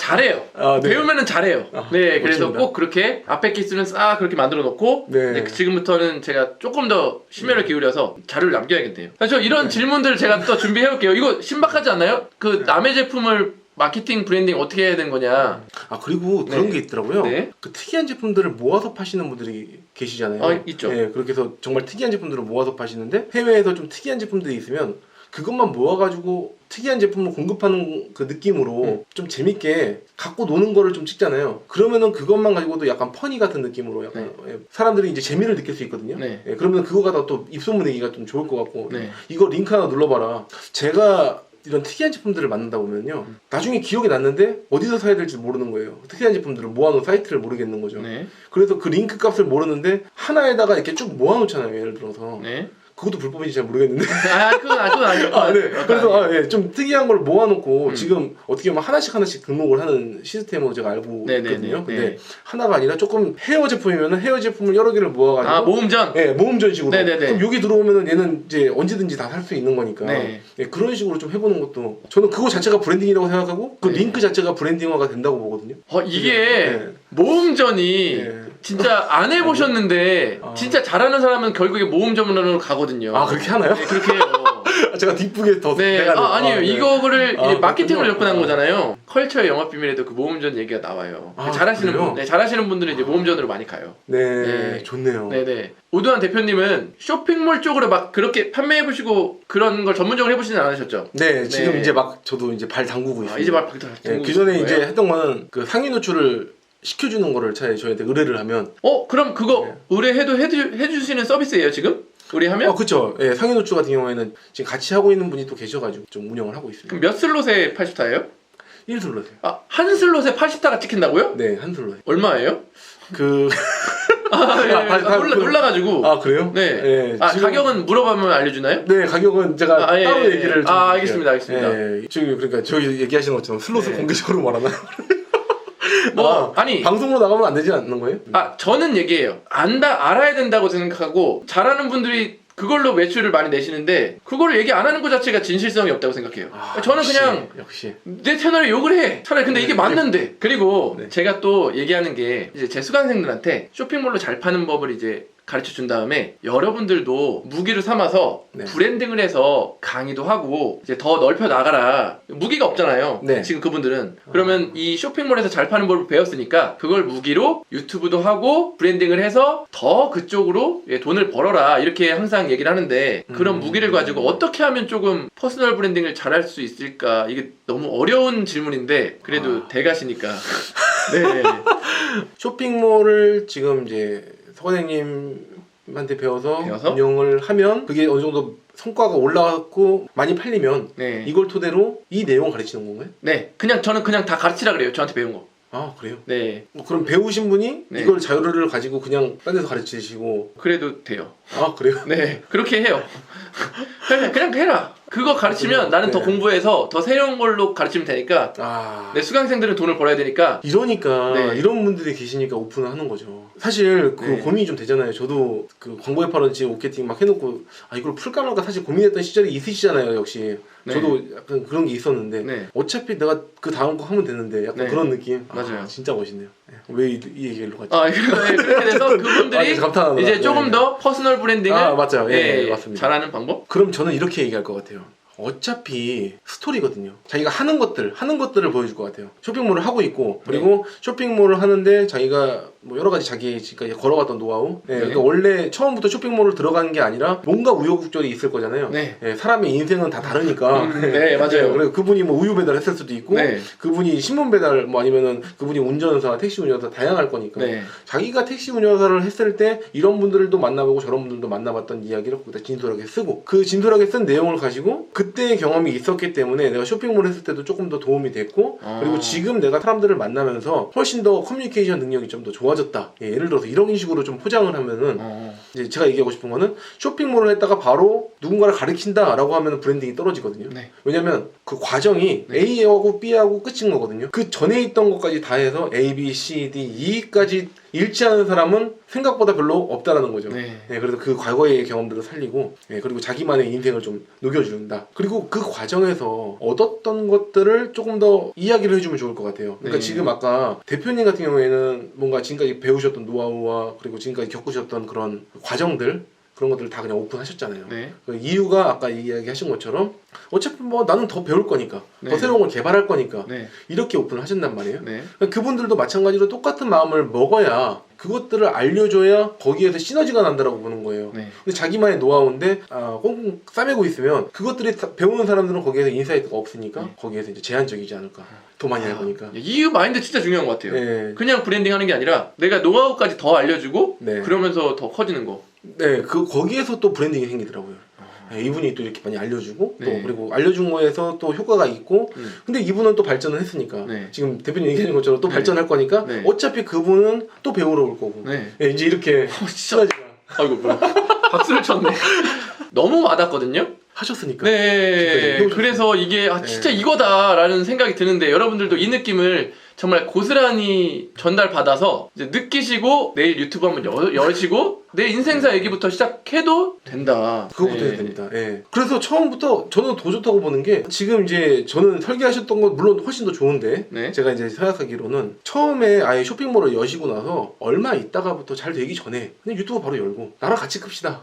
잘해요. 배우면은 잘해요. 그래서 꼭 그렇게 앞에 기수는 싹 그렇게 만들어 놓고 지금부터는 제가 조금 더 심혈을 기울여서 자료를 남겨야겠네요. 저 이런 질문들을 제가 또 준비해 올게요. 이거 신박하지 않나요? 그 남의 제품을 마케팅 브랜딩 어떻게 해야 되는 거냐. 그리고 그런 게 있더라고요. 그 특이한 제품들을 모아서 파시는 분들이 계시잖아요. 있죠. 그렇게 해서 정말 특이한 제품들을 모아서 파시는데, 해외에서 좀 특이한 제품들이 있으면 그것만 모아가지고 특이한 제품을 공급하는 그 느낌으로 좀 재밌게 갖고 노는 거를 좀 찍잖아요. 그러면은 그것만 가지고도 약간 퍼니 같은 느낌으로 약간 사람들이 이제 재미를 느낄 수 있거든요. 그러면 그거가 또 입소문 내기가 좀 좋을 것 같고, 이거 링크 하나 눌러봐라. 제가 이런 특이한 제품들을 만든다 보면요, 나중에 기억이 났는데 어디서 사야 될지 모르는 거예요. 특이한 제품들을 모아놓은 사이트를 모르겠는 거죠. 그래서 그 링크 값을 모르는데 하나에다가 이렇게 쭉 모아놓잖아요, 예를 들어서. 그것도 불법인지 잘 모르겠는데. 그건 아니에요. 그래서 좀 특이한 걸 모아놓고 지금 어떻게 보면 하나씩 등록을 하는 시스템으로 제가 알고 있거든요. 근데 하나가 아니라 조금 헤어 제품이면은 헤어 제품을 여러 개를 모아가지고 모음전. 모음전식으로. 그럼 여기 들어오면은 얘는 이제 언제든지 다 살 수 있는 거니까. 그런 식으로 좀 해보는 것도, 저는 그거 자체가 브랜딩이라고 생각하고 그 링크 자체가 브랜딩화가 된다고 보거든요. 이게 모음전이 진짜 안 해보셨는데 진짜 잘하는 사람은 결국에 모음전으로 가거든요. 그렇게 하나요? 그렇게 해요. 제가 뒷북에 더 네. 내가 아니에요. 이거를 이제 마케팅으로 그렇군요. 접근한 거잖아요. 컬처의 영업 비밀에도 그 모음전 얘기가 나와요. 잘하시는 그래요? 분, 네, 잘하시는 분들은 이제 모음전으로 많이 가요. 네, 좋네요. 네네. 오두환 대표님은 쇼핑몰 쪽으로 막 그렇게 판매해보시고 그런 걸 전문적으로 해보시진 않으셨죠? 네, 지금 네. 이제 막 저도 이제 발 담그고 있습니다. 이제 막 담그고 네, 그 전에 있는 이제 거예요? 했던 거는 그 상위 노출을 시켜주는 거를 차라리 저희한테 의뢰를 하면. 그럼 그거 네. 의뢰해도 해주시는 서비스예요 지금? 의뢰하면? 그쵸. 예, 상위 노출 같은 경우에는 지금 같이 하고 있는 분이 또 계셔가지고 좀 운영을 하고 있습니다. 그럼 몇 슬롯에 80타예요? 1슬롯이요. 한 슬롯에 80타가 찍힌다고요? 네, 한 슬롯. 얼마예요? 그 놀라가지고. 그래요? 네. 네, 지금... 가격은 물어보면 알려주나요? 네, 가격은 제가 따로 얘기를 좀 알겠습니다. 지금 그러니까 저희 얘기하시는 것처럼 슬롯을 공개적으로 말하나요? 아니 방송으로 나가면 안 되지 않는 거예요? 저는 얘기해요. 알아야 된다고 생각하고 잘하는 분들이 그걸로 매출을 많이 내시는데 그거를 얘기 안 하는 것 자체가 진실성이 없다고 생각해요. 저는 그냥 역시 내 채널에 욕을 해. 차라리 근데 이게 맞는데. 그리고 제가 또 얘기하는 게 이제 제 수강생들한테 쇼핑몰로 잘 파는 법을 이제 가르쳐 준 다음에 여러분들도 무기를 삼아서 브랜딩을 해서 강의도 하고 이제 더 넓혀 나가라. 무기가 없잖아요. 지금 그분들은. 그러면 이 쇼핑몰에서 잘 파는 법을 배웠으니까 그걸 무기로 유튜브도 하고 브랜딩을 해서 더 그쪽으로 돈을 벌어라. 이렇게 항상 얘기를 하는데 그런 무기를 가지고 어떻게 하면 조금 퍼스널 브랜딩을 잘할 수 있을까? 이게 너무 어려운 질문인데 그래도 대가시니까. 네. 쇼핑몰을 지금 이제 서관장님한테 배워서 운영을 하면 그게 어느 정도 성과가 올라왔고 많이 팔리면 이걸 토대로 이 내용을 가르치는 건가요? 네, 저는 그냥 다 가르치라 그래요. 저한테 배운 거. 그래요? 네. 그럼 배우신 분이 이걸 자료를 가지고 그냥 딴 데서 가르치시고 그래도 돼요. 그래요? 네, 그렇게 해요. 그냥 해라. 그거 가르치면 나는 더 공부해서 더 새로운 걸로 가르치면 되니까 내 수강생들은 돈을 벌어야 되니까 이러니까 이런 분들이 계시니까 오픈을 하는 거죠. 사실 그 고민이 좀 되잖아요. 저도 그 광고에 팔았지 오케팅 막 해놓고 이걸 풀까 말까 사실 고민했던 시절이 있으시잖아요. 역시 저도 약간 그런 게 있었는데 어차피 내가 그 다음 거 하면 되는데 약간 그런 느낌. 맞아요. 진짜 멋있네요. 왜 이 얘기로 갔지? 그렇게 돼서 그분들이 이제 조금 더 퍼스널 브랜딩을 맞아요. 맞습니다. 잘하는 방법? 그럼 저는 이렇게 얘기할 것 같아요. 어차피 스토리거든요. 자기가 하는 것들을 보여줄 것 같아요. 쇼핑몰을 하고 있고 그리고 쇼핑몰을 하는데 자기가 뭐 여러 가지 자기 지금까지 걸어갔던 노하우. 그러니까 원래 처음부터 쇼핑몰을 들어가는 게 아니라 뭔가 우여곡절이 있을 거잖아요. 사람의 인생은 다 다르니까. 네, 맞아요. 그리고 그분이 뭐 우유 배달 했을 수도 있고 그분이 신문 배달 뭐 아니면은 그분이 운전사, 택시 운전사 다양할 거니까. 자기가 택시 운전사를 했을 때 이런 분들도 만나보고 저런 분들도 만나봤던 이야기를 거기다 진솔하게 쓰고 그 진솔하게 쓴 내용을 가지고 그때의 경험이 있었기 때문에 내가 쇼핑몰 했을 때도 조금 더 도움이 됐고 그리고 지금 내가 사람들을 만나면서 훨씬 더 커뮤니케이션 능력이 좀 더 좋아졌다. 예를 들어서 이런 식으로 좀 포장을 하면은 이제 제가 얘기하고 싶은 거는 쇼핑몰을 했다가 바로 누군가를 가르친다라고 하면 브랜딩이 떨어지거든요. 왜냐면 그 과정이 A하고 B하고 끝인 거거든요. 그 전에 있던 것까지 다 해서 A, B, C, D, E까지 일치하는 사람은 생각보다 별로 없다라는 거죠. 그래서 그 과거의 경험들을 살리고 그리고 자기만의 인생을 좀 녹여준다. 그리고 그 과정에서 얻었던 것들을 조금 더 이야기를 해주면 좋을 것 같아요. 그러니까 지금 아까 대표님 같은 경우에는 뭔가 지금까지 배우셨던 노하우와 그리고 지금까지 겪으셨던 그런 과정들 그런 것들을 다 그냥 오픈하셨잖아요. 그 이유가 아까 이야기하신 것처럼 어차피 뭐 나는 더 배울 거니까 더 새로운 걸 개발할 거니까 이렇게 오픈을 하신단 말이에요. 그러니까 그분들도 마찬가지로 똑같은 마음을 먹어야 그것들을 알려줘야 거기에서 시너지가 난다라고 보는 거예요. 근데 자기만의 노하우인데 꽁꽁 싸매고 있으면 그것들이 배우는 사람들은 거기에서 인사이트가 없으니까 거기에서 이제 제한적이지 않을까. 더 많이 할 거니까. 이 마인드 진짜 중요한 것 같아요. 그냥 브랜딩하는 게 아니라 내가 노하우까지 더 알려주고 그러면서 더 커지는 거. 거기에서 또 브랜딩이 생기더라고요. 이분이 또 이렇게 많이 알려주고 또 그리고 알려준 거에서 또 효과가 있고 근데 이분은 또 발전을 했으니까 지금 대표님 얘기하는 것처럼 또 발전할 거니까 어차피 그분은 또 배우러 올 거고 이제 이렇게 진짜 아이고 뭐야 박수를 쳤네. 너무 와닿거든요. 하셨으니까. 그래서 이게 진짜 이거다라는 생각이 드는데 여러분들도 이 느낌을 정말 고스란히 전달받아서 이제 느끼시고 내일 유튜브 한번 여시고 내 인생사 얘기부터 시작해도 된다. 그것부터 해야 됩니다. 예. 그래서 처음부터 저는 더 좋다고 보는 게 지금 이제 저는 설계하셨던 건 물론 훨씬 더 좋은데 네. 제가 이제 생각하기로는 처음에 아예 쇼핑몰을 여시고 나서 얼마 있다가부터 잘 되기 전에 그냥 유튜브 바로 열고 나랑 같이 큽시다.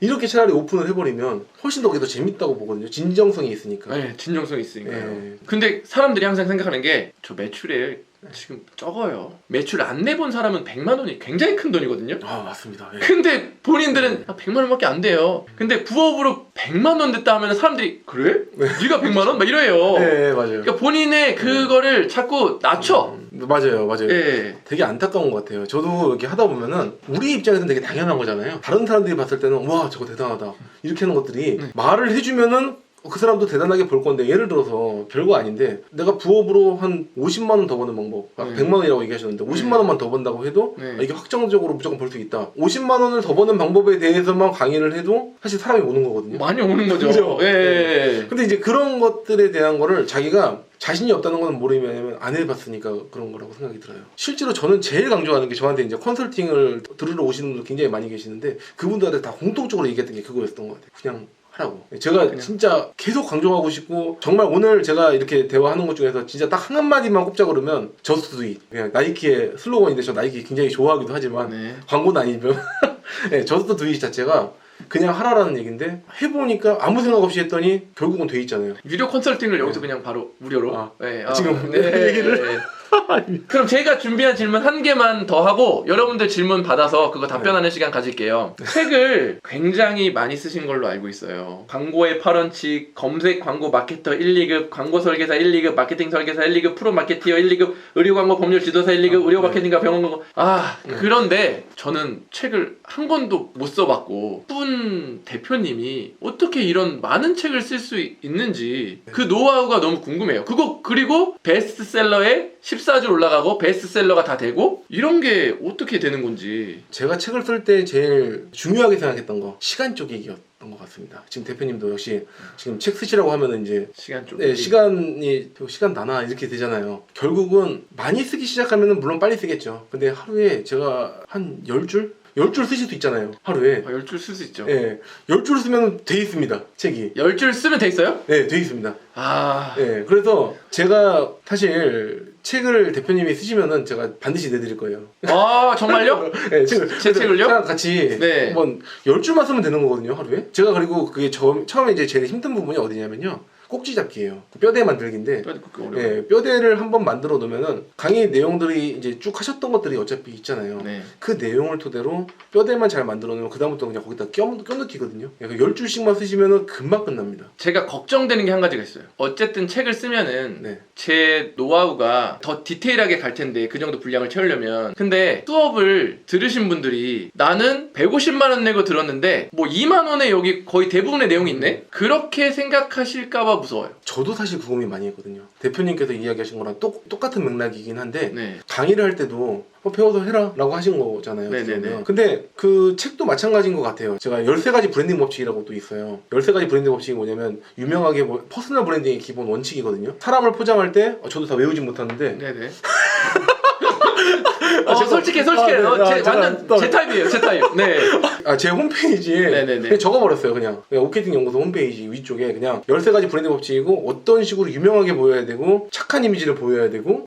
이렇게 차라리 오픈을 해버리면 훨씬 더 그게 더 재밌다고 보거든요. 진정성이 있으니까. 네, 진정성이 있으니까요. 예. 근데 사람들이 항상 생각하는 게 저 매출에 지금 적어요. 매출 안 내본 사람은 100만 원이 굉장히 큰 돈이거든요. 아 맞습니다. 예. 근데 본인들은 100만 원밖에 안 돼요. 근데 부업으로 100만 원 됐다 하면 사람들이 그래? 네가 100만 원? 막 이래요. 네, 맞아요. 그러니까 본인의 그거를 자꾸 낮춰. 맞아요. 예. 되게 안타까운 것 같아요. 저도 이렇게 하다 보면은 우리 입장에서는 되게 당연한 거잖아요. 다른 사람들이 봤을 때는 와 저거 대단하다 이렇게 하는 것들이 말을 해주면은 그 사람도 대단하게 볼 건데 예를 들어서 별거 아닌데 내가 부업으로 한 50만 원 더 버는 방법 100만 원이라고 얘기하셨는데 50만 원만 더 번다고 해도 이게 확정적으로 무조건 벌 수 있다. 50만 원을 더 버는 방법에 대해서만 강의를 해도 사실 사람이 오는 거거든요. 많이 오는 거죠. 그죠? 예. 근데 이제 그런 것들에 대한 거를 자기가 자신이 없다는 건 모르면 안 해봤으니까 그런 거라고 생각이 들어요. 실제로 저는 제일 강조하는 게 저한테 이제 컨설팅을 들으러 오시는 분들 굉장히 많이 계시는데 그분들한테 다 공통적으로 얘기했던 게 그거였던 것 같아요. 그냥 하라고. 제가 그냥. 진짜 계속 강조하고 싶고 정말 오늘 제가 이렇게 대화하는 것 중에서 진짜 딱 한 꼽자 그러면 Just Do It. 그냥 나이키의 슬로건인데 저 나이키 굉장히 좋아하기도 하지만 광고는 아니지만 네, Just Do It 자체가 그냥 하라라는 얘기인데 해보니까 아무 생각 없이 했더니 결국은 돼 있잖아요. 유료 컨설팅을 여기서 그냥 바로 무료로 지금 얘기를 그럼 제가 준비한 질문 한 개만 더 하고 여러분들 질문 받아서 그거 답변하는 시간 가질게요. 책을 굉장히 많이 쓰신 걸로 알고 있어요. 광고의 8원칙, 검색 광고 마케터 1, 2급, 광고 설계사 1, 2급, 마케팅 설계사 1, 2급, 프로 마케티어 1, 2급, 의료 광고 법률 지도사 1, 2급, 의료 마케팅과 병원 광고. 그런데 저는 책을 한 권도 못 써봤고 분 대표님이 어떻게 이런 많은 책을 쓸 수 있는지 그 노하우가 너무 궁금해요. 그리고 베스트셀러에 14줄 올라가고 베스트셀러가 다 되고 이런 게 어떻게 되는 건지. 제가 책을 쓸 때 제일 중요하게 생각했던 거 시간 쪼개기였던 것 같습니다. 지금 대표님도 역시 지금 책 쓰시라고 하면은 이제 시간 쪼개기. 네, 시간 나나 이렇게 되잖아요. 결국은 많이 쓰기 시작하면은 물론 빨리 쓰겠죠. 근데 하루에 제가 한 10줄? 10줄 쓰실 수 있잖아요. 하루에. 10줄 쓸 수 있죠. 네. 10줄 쓰면 돼 있습니다. 책이. 10줄 쓰면 돼 있어요? 네, 돼 있습니다. 네, 그래서 제가 사실 책을 대표님이 쓰시면은 제가 반드시 내드릴 거예요. 아, 정말요? 네, 제 책을요? 같이 한번 10줄만 쓰면 되는 거거든요, 하루에. 제가 그리고 그게 처음에 이제 제일 힘든 부분이 어디냐면요. 꼭지 잡기예요. 뼈대 만들기인데 뼈대를 한번 만들어 놓으면은 강의 내용들이 이제 쭉 하셨던 것들이 어차피 있잖아요. 그 내용을 토대로 뼈대만 잘 만들어 놓으면 그 다음부터 그냥 거기다 껴넣기거든요. 10줄씩만 쓰시면은 금방 끝납니다. 제가 걱정되는 게 한 가지가 있어요. 어쨌든 책을 쓰면은 제 노하우가 더 디테일하게 갈 텐데 그 정도 분량을 채우려면. 근데 수업을 들으신 분들이 나는 150만 원 내고 들었는데 뭐 2만 원에 여기 거의 대부분의 내용이 있네? 그렇게 생각하실까봐 무서워요. 저도 사실 그 고민 많이 했거든요. 대표님께서 이야기하신 거랑 똑같은 맥락이긴 한데 강의를 할 때도 배워서 해라 라고 하신 거잖아요. 근데 그 책도 마찬가지인 것 같아요. 제가 13가지 브랜딩 법칙이라고 또 있어요. 13가지 브랜딩 법칙이 뭐냐면 유명하게 퍼스널 브랜딩의 기본 원칙이거든요. 사람을 포장할 때 저도 다 외우진 못하는데 솔직해요. 완전 제 타입이에요. 제 타입. 제 홈페이지에 적어버렸어요. 그냥 오케이팅 연구소 홈페이지 위쪽에 그냥 13가지 브랜드 법칙이고 어떤 식으로 유명하게 보여야 되고 착한 이미지를 보여야 되고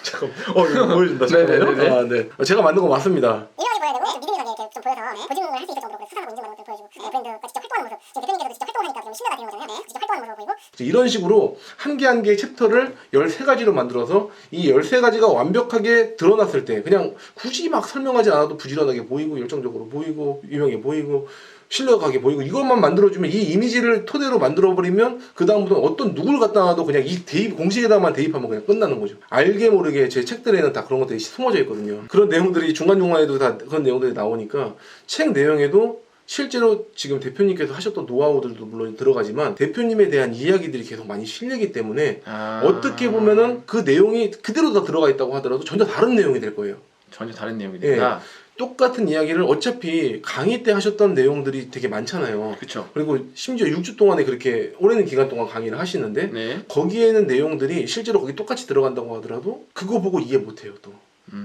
잠깐만 이거 보여준다. 잠깐만요. 제가 만든 거 맞습니다. 유명하게 보여야 되고 믿음이 가게 이렇게 좀 보여서 보증을 할 수 있을 정도로 수상하고 인정받는 것들 보여주고 브랜드가 직접 활동하는 모습 지금 대표님께서 직접 활동하니까 좀 신뢰가 되는 거잖아요. 직접 활동하는 모습을 보이고 이런 식으로 한 개 한 개의 챕터를 13가지로 만들어서 이 13가지가 완벽하게 드러났을 때 그냥 굳이 막 설명하지 않아도 부지런하게 보이고 열정적으로 보이고 유명해 보이고 신뢰가게 보이고 이것만 만들어주면 이 이미지를 토대로 만들어버리면 그 다음부터는 어떤 누굴 갖다 놔도 그냥 이 공식에다만 대입하면 그냥 끝나는 거죠. 알게 모르게 제 책들에는 다 그런 것들이 숨어져 있거든요. 그런 내용들이 중간중간에도 다 그런 내용들이 나오니까 책 내용에도 실제로 지금 대표님께서 하셨던 노하우들도 물론 들어가지만 대표님에 대한 이야기들이 계속 많이 실리기 때문에 어떻게 보면은 그 내용이 그대로 다 들어가 있다고 하더라도 전혀 다른 내용이 될 거예요. 전혀 다른 내용이 된다? 똑같은 이야기를 어차피 강의 때 하셨던 내용들이 되게 많잖아요. 그쵸. 그리고 심지어 6주 동안에 그렇게 오랜 기간 동안 강의를 하시는데 거기에는 내용들이 실제로 거기 똑같이 들어간다고 하더라도 그거 보고 이해 못해요 또.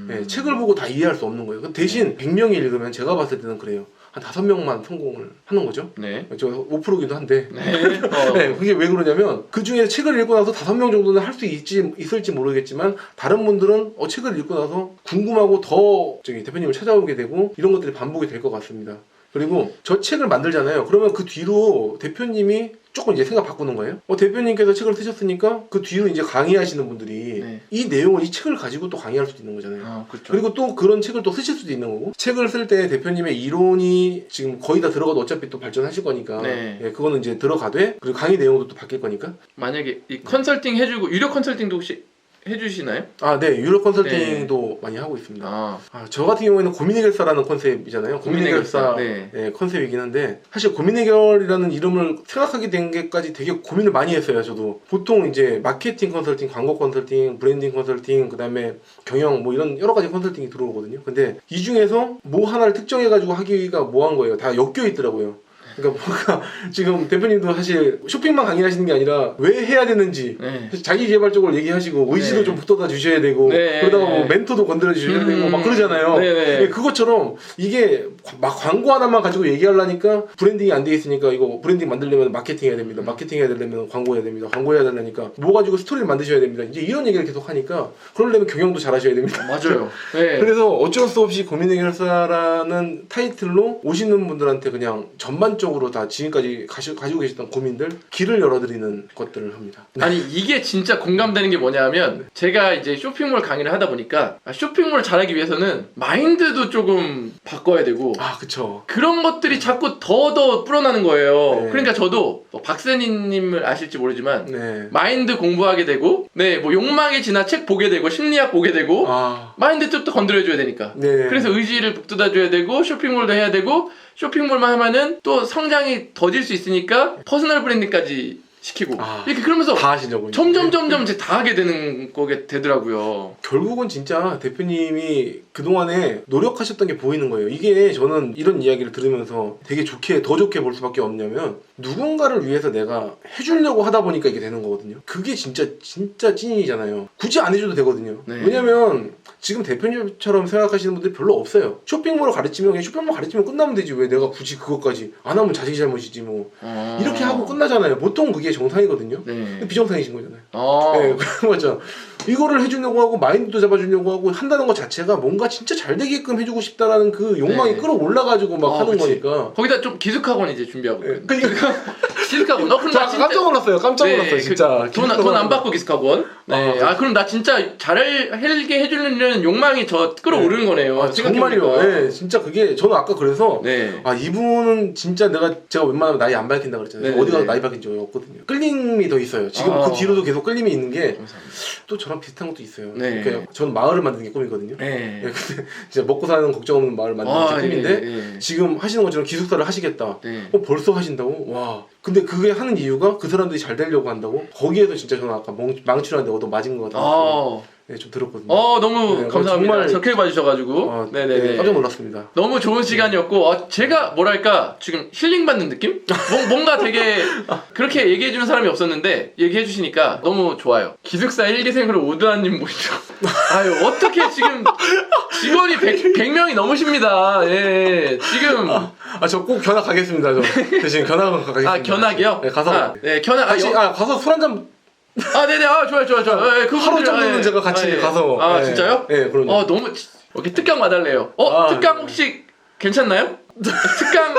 예, 책을 보고 다 이해할 수 없는 거예요. 대신 100명이 읽으면 제가 봤을 때는 그래요. 한 5명만 성공을 하는 거죠. 네. 저 5%기도 한데. 네. 네, 그게 왜 그러냐면 그 중에 책을 읽고 나서 5명 정도는 할 수 있을지 모르겠지만 다른 분들은 책을 읽고 나서 궁금하고 더 대표님을 찾아오게 되고 이런 것들이 반복이 될 것 같습니다. 그리고 저 책을 만들잖아요. 그러면 그 뒤로 대표님이 조금 이제 생각 바꾸는 거예요. 대표님께서 책을 쓰셨으니까 그 뒤로 이제 강의하시는 분들이 네. 이 내용을 이 책을 가지고 또 강의할 수도 있는 거잖아요. 그렇죠. 그리고 또 그런 책을 또 쓰실 수도 있는 거고 책을 쓸 때 대표님의 이론이 지금 거의 다 들어가도 어차피 또 발전하실 거니까 네. 예, 그거는 이제 들어가되 그리고 강의 내용도 또 바뀔 거니까 만약에 이 컨설팅 해주고 유료 컨설팅도 혹시 해주시나요? 네. 유료 컨설팅도 많이 하고 있습니다. 저 같은 경우에는 고민 해결사라는 컨셉이잖아요. 고민 해결사 예, 컨셉이긴 한데 사실 고민 해결이라는 이름을 생각하게 된 게까지 되게 고민을 많이 했어요. 저도 보통 이제 마케팅 컨설팅, 광고 컨설팅, 브랜딩 컨설팅, 그 다음에 경영 뭐 이런 여러 가지 컨설팅이 들어오거든요. 근데 이 중에서 뭐 하나를 특정해가지고 하기가 뭐한 거예요. 다 엮여 있더라고요. 그러니까 뭔가 지금 대표님도 사실 쇼핑만 강의하시는 게 아니라 왜 해야 되는지 자기 개발적으로 얘기하시고 의지도 좀 붙어다 주셔야 되고 그러다가 뭐 멘토도 건드려 주셔야 되고 막 그러잖아요. 그것처럼 이게 막 광고 하나만 가지고 얘기하려니까 브랜딩이 안 돼 있으니까 이거 브랜딩 만들려면 마케팅 해야 됩니다. 마케팅 해야 되려면 광고 해야 됩니다. 광고 해야 되려니까 뭐 가지고 스토리를 만드셔야 됩니다. 이제 이런 얘기를 계속 하니까 그러려면 경영도 잘 하셔야 됩니다. 맞아요. 네. 그래서 어쩔 수 없이 고민 해결사라는 타이틀로 오시는 분들한테 그냥 전반적으로 다 지금까지 가지고 계셨던 고민들 길을 열어드리는 것들을 합니다. 아니 이게 진짜 공감되는 게 뭐냐면 제가 이제 쇼핑몰 강의를 하다 보니까 쇼핑몰 잘하기 위해서는 마인드도 조금 바꿔야 되고 그쵸. 그런 것들이 자꾸 더 불어나는 거예요. 네. 그러니까 저도 박세니님을 아실지 모르지만 네. 마인드 공부하게 되고 뭐 욕망에 지나 책 보게 되고 심리학 보게 되고 마인드 또 건드려줘야 되니까 네. 그래서 의지를 북돋아줘야 되고 쇼핑몰도 해야 되고 쇼핑몰만 하면은 또 성장이 더딜 수 있으니까 퍼스널 브랜딩까지 시키고 이렇게 그러면서 다 하시려고 점점 이제 다 하게 되는 거게 되더라고요. 결국은 진짜 대표님이 그동안에 노력하셨던 게 보이는 거예요. 이게 저는 이런 이야기를 들으면서 되게 더 좋게 볼 수밖에 없냐면 누군가를 위해서 내가 해주려고 하다 보니까 이게 되는 거거든요. 그게 진짜 찐이잖아요. 굳이 안 해줘도 되거든요. 왜냐면 지금 대표님처럼 생각하시는 분들이 별로 없어요. 쇼핑몰을 가르치면 그냥 쇼핑몰 가르치면 끝나면 되지 왜 내가 굳이 그것까지 안 하면 자기 잘못이지 뭐 이렇게 하고 끝나잖아요. 보통 그게 정상이거든요. 비정상이신 거잖아요. 네, 그런 거죠. 이거를 해주려고 하고 마인드도 잡아주려고 하고 한다는 것 자체가 뭔가 진짜 잘 되게끔 해주고 싶다라는 그 욕망이 끌어올라가지고 막 하는 거니까. 거기다 좀 기숙학원 이제 준비하고 그러니까 기숙학원 그럼 나 진짜 깜짝 놀랐어요. 진짜 돈 안 받고 기숙학원. 그럼 나 진짜 잘하게 해주려는 욕망이 저 끌어오르는 거네요. 정말요. 진짜 그게 저는 아까 그래서 이분은 진짜 제가 웬만하면 나이 안 밝힌다 그랬잖아요. 어디 가서 나이 밝힌 적이 없거든요. 끌림이 더 있어요. 지금 그 뒤로도 계속 끌림이 있는 게 또 저랑 비슷한 것도 있어요. 그러니까 저는 마을을 만드는 게 꿈이거든요. 근데 진짜 먹고 사는 걱정 없는 마을을 만드는 게 꿈인데 지금 하시는 것처럼 기숙사를 하시겠다. 벌써 하신다고? 와. 근데 그게 하는 이유가 그 사람들이 잘 되려고 한다고? 거기에서 진짜 저는 아까 망치라는데 얻어 맞은 것 같아서 좀 들었거든요. 너무 감사합니다. 정말 좋게 봐주셔가지고 깜짝 놀랐습니다. 너무 좋은 시간이었고 제가 뭐랄까 지금 힐링 받는 느낌? 뭔가 되게 그렇게 얘기해주는 사람이 없었는데 얘기해주시니까 너무 좋아요. 기숙사 1기생으로 오드아님 모시죠. 어떻게 지금 직원이 100명이 넘으십니다. 지금 저 꼭 견학 가겠습니다. 대신 견학 가겠습니다. 견학이요? 네, 가서 견학 가서 술 한잔 네네 좋아요. 하루 정도는 제가 같이 가서 진짜요? 네, 그럼요. 너무 여기 특강 와달래요. 특강 혹시 괜찮나요? 특강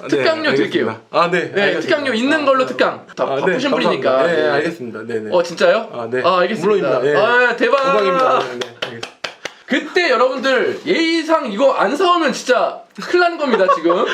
특강료 드릴게요. 네, 특강료 있는 걸로 특강. 다 바쁘신 분이니까. 네, 알겠습니다. 네. 진짜요? 네. 알겠습니다. 물론입니다. 대박. 영광입니다. 그때 여러분들 예의상 이거 안 사오면 진짜 큰일 나는 겁니다 지금.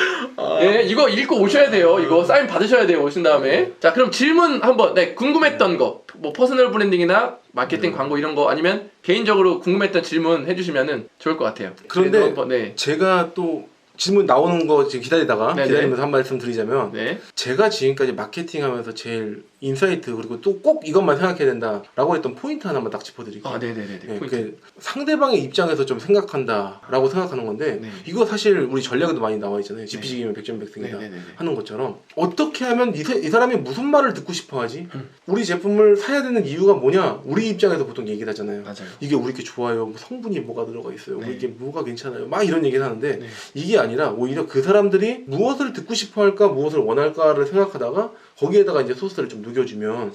이거 읽고 오셔야 돼요. 이거 사인 받으셔야 돼요 오신 다음에. 자 그럼 질문 한번 궁금했던 거 뭐 퍼스널 브랜딩이나 마케팅 광고 이런 거 아니면 개인적으로 궁금했던 질문 해주시면은 좋을 것 같아요. 그런데 제가 또 질문 나오는 거 지금 기다리면서 한 말씀 드리자면 제가 지금까지 마케팅하면서 제일 인사이트 그리고 또 꼭 이것만 생각해야 된다라고 했던 포인트 하나만 딱 짚어드릴게요. 아, 네네네. 예, 포인트. 그 상대방의 입장에서 좀 생각한다라고 생각하는 건데 네. 이거 사실 우리 전략에도 많이 나와 있잖아요. 지피지기면 백전백승이다 네네네. 하는 것처럼 어떻게 하면 이 사람이 무슨 말을 듣고 싶어하지? 우리 제품을 사야 되는 이유가 뭐냐? 우리 입장에서 보통 얘기를 하잖아요. 맞아요. 이게 우리께 좋아요. 뭐 성분이 뭐가 들어가 있어요. 네. 우리게 뭐가 괜찮아요. 막 이런 얘기를 하는데 네. 이게 아니라 오히려 그 사람들이 무엇을 듣고 싶어할까, 무엇을 원할까를 생각하다가 거기에다가 이제 소스를 좀 녹여주면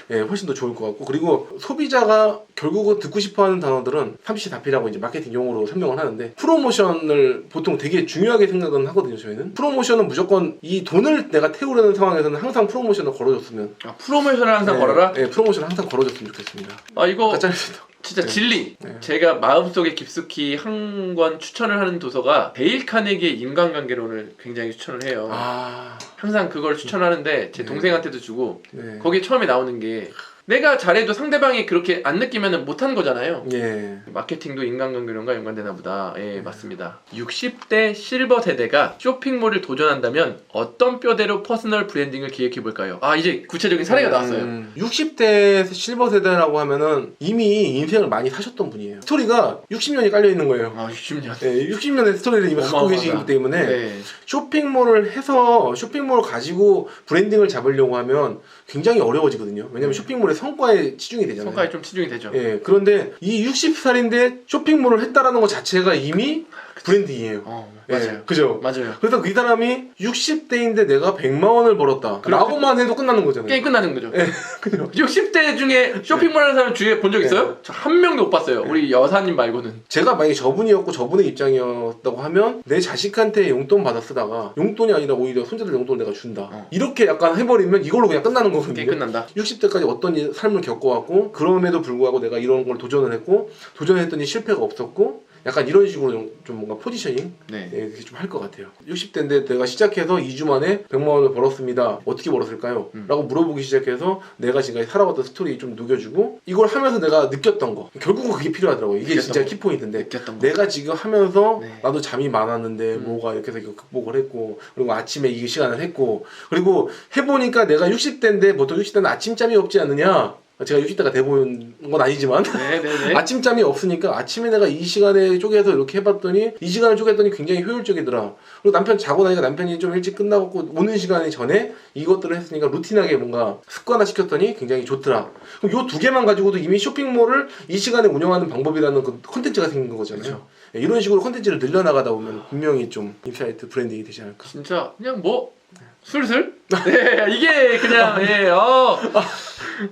예, 훨씬 더 좋을 것 같고 그리고 소비자가 결국은 듣고 싶어하는 단어들은 3C4P라고 이제 마케팅 용어로 설명을 하는데 프로모션을 보통 되게 중요하게 생각은 하거든요. 저희는 프로모션은 무조건 이 돈을 내가 태우려는 상황에서는 항상 프로모션을 걸어줬으면 아, 프로모션을 항상 예, 걸어라? 예, 프로모션을 항상 걸어줬으면 좋겠습니다. 아, 이거 가짜입니다. 진짜 네. 진리. 네. 제가 마음속에 깊숙이 한 권 추천을 하는 도서가 데일 카네기의 인간관계론을 굉장히 추천을 해요. 아, 항상 그걸 추천하는데 제 네. 동생한테도 주고 네. 거기에 처음에 나오는 게 내가 잘해도 상대방이 그렇게 안 느끼면 못한 거잖아요. 예. 마케팅도 인간관계론과 연관되나 보다. 예, 맞습니다. 60대 실버 세대가 쇼핑몰을 도전한다면 어떤 뼈대로 퍼스널 브랜딩을 기획해볼까요? 아, 이제 구체적인 사례가 나왔어요. 60대 실버 세대라고 하면은 이미 인생을 많이 사셨던 분이에요. 스토리가 60년이 깔려 있는 거예요. 아, 60년. 예, 60년의 스토리를 이미 갖고 어마어마하다. 계시기 때문에 네. 쇼핑몰을 해서 쇼핑몰 가지고 브랜딩을 잡으려고 하면 굉장히 어려워지거든요. 왜냐면 쇼핑몰의 성과에 치중이 되잖아요. 성과에 좀 치중이 되죠. 예, 그런데 이 60살인데 쇼핑몰을 했다라는 것 자체가 이미 브랜딩이에요. 맞아요. 예, 그죠? 맞아요. 그래서 이 사람이 60대인데 내가 100만 원을 벌었다. 라고만 해도 끝나는 거잖아요. 게임 끝나는 거죠. 예, 그죠? 60대 중에 쇼핑몰 하는 사람 주위에 본 적 있어요? 저 한 명도 못 봤어요. 우리 여사님 말고는. 제가 만약에 저분이었고 저분의 입장이었다고 하면 내 자식한테 용돈 받아 쓰다가 용돈이 아니라 오히려 손자들 용돈을 내가 준다. 이렇게 약간 해버리면 이걸로 그냥 끝나는 거거든요. 게임 끝난다. 60대까지 어떤 삶을 겪어왔고 그럼에도 불구하고 내가 이런 걸 도전을 했고 도전했더니 실패가 없었고 약간 이런 식으로 좀 뭔가 포지셔닝 네. 예, 그게 좀 할 것 같아요. 60대인데 내가 시작해서 2주 만에 100만 원을 벌었습니다. 어떻게 벌었을까요? 라고 물어보기 시작해서 내가 지금까지 살아왔던 스토리 좀 녹여주고 이걸 하면서 내가 느꼈던 거 결국은 그게 필요하더라고요. 이게 진짜 키포인트인데 느꼈던 거. 내가 지금 하면서 네. 나도 잠이 많았는데 뭐가 이렇게 해서 이거 극복을 했고 그리고 아침에 이 시간을 했고 그리고 해보니까 내가 60대인데 보통 60대는 아침잠이 없지 않느냐 제가 60대가 돼본 건 아니지만 네네네. 아침잠이 없으니까 아침에 내가 이 시간에 쪼개서 이렇게 해봤더니 이 시간을 쪼갰더니 굉장히 효율적이더라. 그리고 남편 자고 나니까 남편이 좀 일찍 끝나고 오는 시간이 전에 이것들을 했으니까 루틴하게 뭔가 습관화 시켰더니 굉장히 좋더라. 그럼 요 두 개만 가지고도 이미 쇼핑몰을 이 시간에 운영하는 방법이라는 그 컨텐츠가 생긴 거잖아요. 그렇죠. 네, 이런 식으로 컨텐츠를 늘려나가다 보면 분명히 좀 인사이트 브랜딩이 되지 않을까. 진짜 그냥 뭐 슬슬? 네, 이게 그냥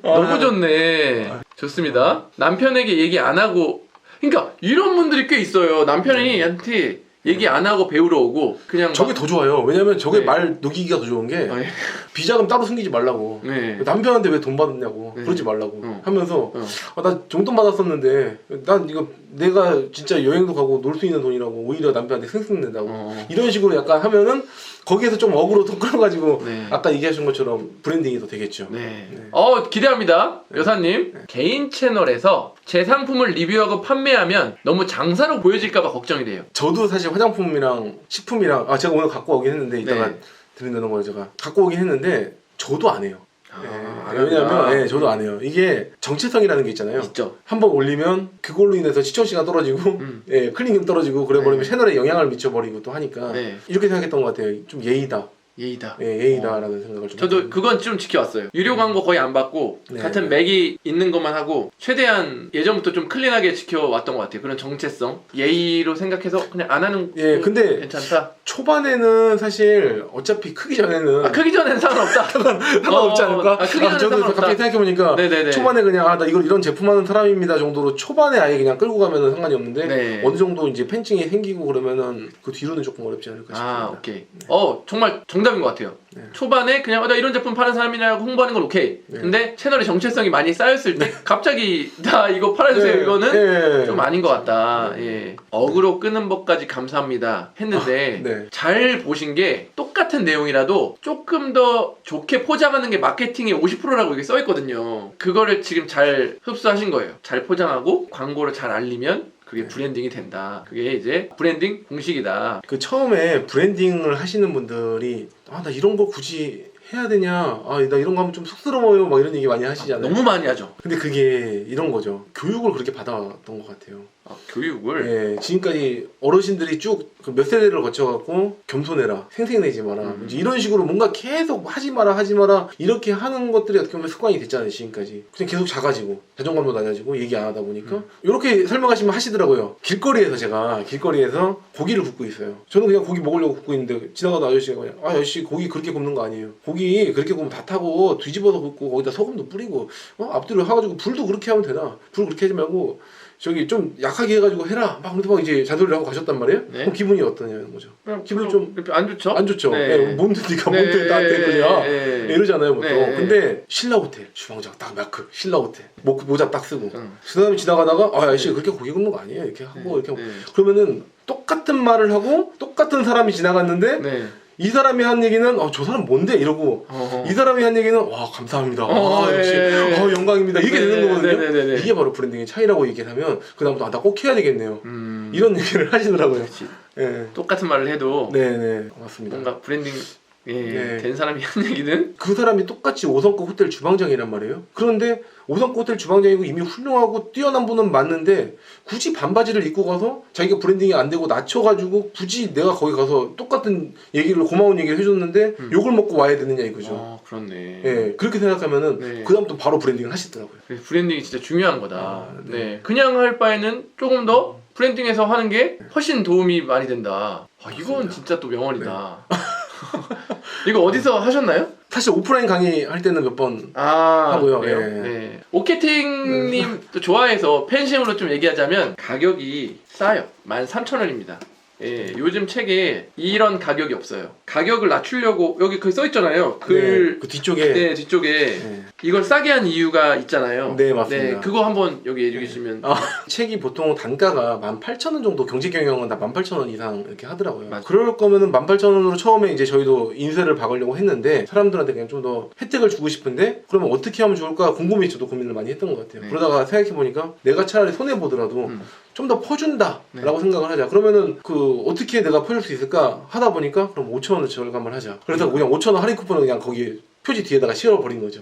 너무 좋네. 좋습니다. 남편에게 얘기 안 하고 그러니까 이런 분들이 꽤 있어요. 남편이한테 얘기 안 하고 배우러 오고 그냥 저게 더 좋아요. 왜냐면 저게 네. 말 녹이기가 더 좋은 게 아, 예. 비자금 따로 숨기지 말라고. 네. 남편한테 왜 돈 받았냐고 네. 그러지 말라고 어. 하면서 어. 나 용돈 받았었는데 난 이거 내가 진짜 여행도 가고 놀 수 있는 돈이라고 오히려 남편한테 생색낸다고 이런 식으로 약간 하면은 거기에서 좀 어그로 더 끌어가지고 네. 아까 얘기하신 것처럼 브랜딩이 더 되겠죠. 네. 네. 기대합니다. 여사님. 개인 채널에서 제 상품을 리뷰하고 판매하면 너무 장사로 보여질까봐 걱정이 돼요. 저도 사실 화장품이랑 식품이랑 제가 오늘 갖고 오긴 했는데 이따가 네. 드린다는 걸 제가 갖고 오긴 했는데 저도 안 해요. 안 왜냐면 한다. 저도 안 해요. 이게 정체성이라는 게 있잖아요. 있죠. 한번 올리면 그걸로 인해서 시청시간 떨어지고 클릭률 떨어지고 그래버리면 네. 채널에 영향을 미쳐버리고 또 하니까 네. 이렇게 생각했던 것 같아요. 좀 예의다. 예의다. 예의다라는 생각을 좀 저도 했어요. 그건 좀 지켜왔어요. 유료 광고 거의 안 받고 네. 같은 맥이 있는 것만 하고 최대한 예전부터 좀 클린하게 지켜왔던 것 같아요. 그런 정체성, 예의로 생각해서 그냥 안 하는 예, 근데 괜찮다. 초반에는 사실 어차피 크기 전에는 크기 전에는 상관없다. 상관없지 않을까? 크기 전에는 저도 상관없다. 갑자기 생각해보니까 네네네. 초반에 그냥 나 이런 제품 하는 사람입니다 정도로 초반에 아예 그냥 끌고 가면은 상관이 없는데 네. 어느 정도 이제 팬층이 생기고 그러면은 그 뒤로는 조금 어렵지 않을까 싶습니다. 오케이. 정말 정답인 것 같아요. 네. 초반에 그냥 나 이런 제품 파는 사람이라고 홍보하는 건 오케이. 네. 근데 채널에 정체성이 많이 쌓였을 때 갑자기 나 이거 팔아주세요. 이거는 좀 아닌 것 같다. 예. 어그로 끄는 법까지 감사합니다. 했는데 네. 잘 보신 게 똑같은 내용이라도 조금 더 좋게 포장하는 게 마케팅의 50%라고 이게 써있거든요. 그거를 지금 잘 흡수하신 거예요. 잘 포장하고 광고를 잘 알리면 그게 브랜딩이 된다. 그게 이제 브랜딩 공식이다. 그 처음에 브랜딩을 하시는 분들이 나 이런 거 굳이 해야 되냐, 아 나 이런 거 하면 좀 쑥스러워요, 막 이런 얘기 많이 하시잖아요. 너무 많이 하죠. 근데 그게 이런 거죠. 교육을 그렇게 받아왔던 것 같아요. 교육을? 예, 지금까지 어르신들이 쭉 몇 세대를 거쳐갖고 겸손해라, 생색내지 마라, 이제 이런 식으로 뭔가 계속 하지 마라 이렇게 하는 것들이 어떻게 보면 습관이 됐잖아요. 지금까지 그냥 계속 작아지고 자존감도 낮아지고 얘기 안 하다 보니까 이렇게 설명하시면 하시더라고요. 길거리에서 고기를 굽고 있어요. 저는 그냥 고기 먹으려고 굽고 있는데 지나가던 아저씨가 그냥 아저씨 고기 그렇게 굽는 거 아니에요. 고기 그렇게 굽으면 다 타고 뒤집어서 굽고 거기다 소금도 뿌리고 앞뒤로 해가지고 불도 그렇게 하면 되나, 불 그렇게 하지 말고 저기 좀 약하게 해가지고 해라 막 이제 잔소리를 하고 가셨단 말이에요. 네. 그럼 기분이 어떠냐는 거죠. 기분 좀 안 좋죠? 안 좋죠. 네. 네. 뭔데 네가 뭔데 나한테 그러냐 이러잖아요 보통. 네. 근데 신라 호텔 주방장 딱 마크 신라 호텔 모자 딱 쓰고 그 사람이 지나가다가 아저씨 그렇게 고기 굽는 거 아니에요 이렇게 하고 이렇게 하고. 그러면은 똑같은 말을 하고 똑같은 사람이 지나갔는데 이 사람이 한 얘기는 저 사람 뭔데 이러고 이 사람이 한 얘기는 와 감사합니다, 역시 영광입니다 이게 되는 거거든요. 이게 바로 브랜딩의 차이라고 얘기를 하면 그다음부터 나 꼭 해야 되겠네요 이런 얘기를 하시더라고요. 네. 똑같은 말을 해도 네네 맞습니다. 뭔가 브랜딩 된 사람이 한 얘기는 그 사람이 똑같이 5성급 호텔 주방장이란 말이에요. 그런데 5성급 호텔 주방장이고 이미 훌륭하고 뛰어난 분은 맞는데 굳이 반바지를 입고 가서 자기가 브랜딩이 안 되고 낮춰가지고 굳이 내가 거기 가서 똑같은 얘기를 고마운 얘기를 해줬는데 욕을 먹고 와야 되느냐 이거죠. 그렇네. 네, 그렇게 생각하면은 그다음부터 바로 브랜딩을 하시더라고요. 브랜딩이 진짜 중요한 거다. 네. 그냥 할 바에는 조금 더 브랜딩에서 하는 게 훨씬 도움이 많이 된다. 이건 진짜 또 명언이다. 이거 어디서 하셨나요? 사실 오프라인 강의 할 때는 몇 번 하고요. 네. 오케팅님 또 좋아해서 팬심으로 좀 얘기하자면 가격이 싸요. 13,000원입니다. 요즘 책에 이런 가격이 없어요. 가격을 낮추려고 여기 그 써 있잖아요. 그 뒤쪽에 뒤쪽에 이걸 싸게 한 이유가 있잖아요. 네 맞습니다. 네, 그거 한번 여기 해주시면. 책이 보통 단가가 18,000원 정도, 경제경영은 다 18,000원 이상 이렇게 하더라고요. 그럴 거면은 18,000원으로 처음에 이제 저희도 인쇄를 박으려고 했는데 사람들한테 그냥 좀 더 혜택을 주고 싶은데 그러면 어떻게 하면 좋을까 궁금해 저도 고민을 많이 했던 것 같아요. 그러다가 생각해보니까 내가 차라리 손해보더라도 좀 더 퍼준다라고 생각을 하자. 그러면은 어떻게 내가 퍼줄 수 있을까 하다 보니까 그럼 5,000원을 절감을 하자. 그래서 그냥 5,000원 할인 쿠폰을 그냥 거기 표지 뒤에다가 씌워버린 거죠.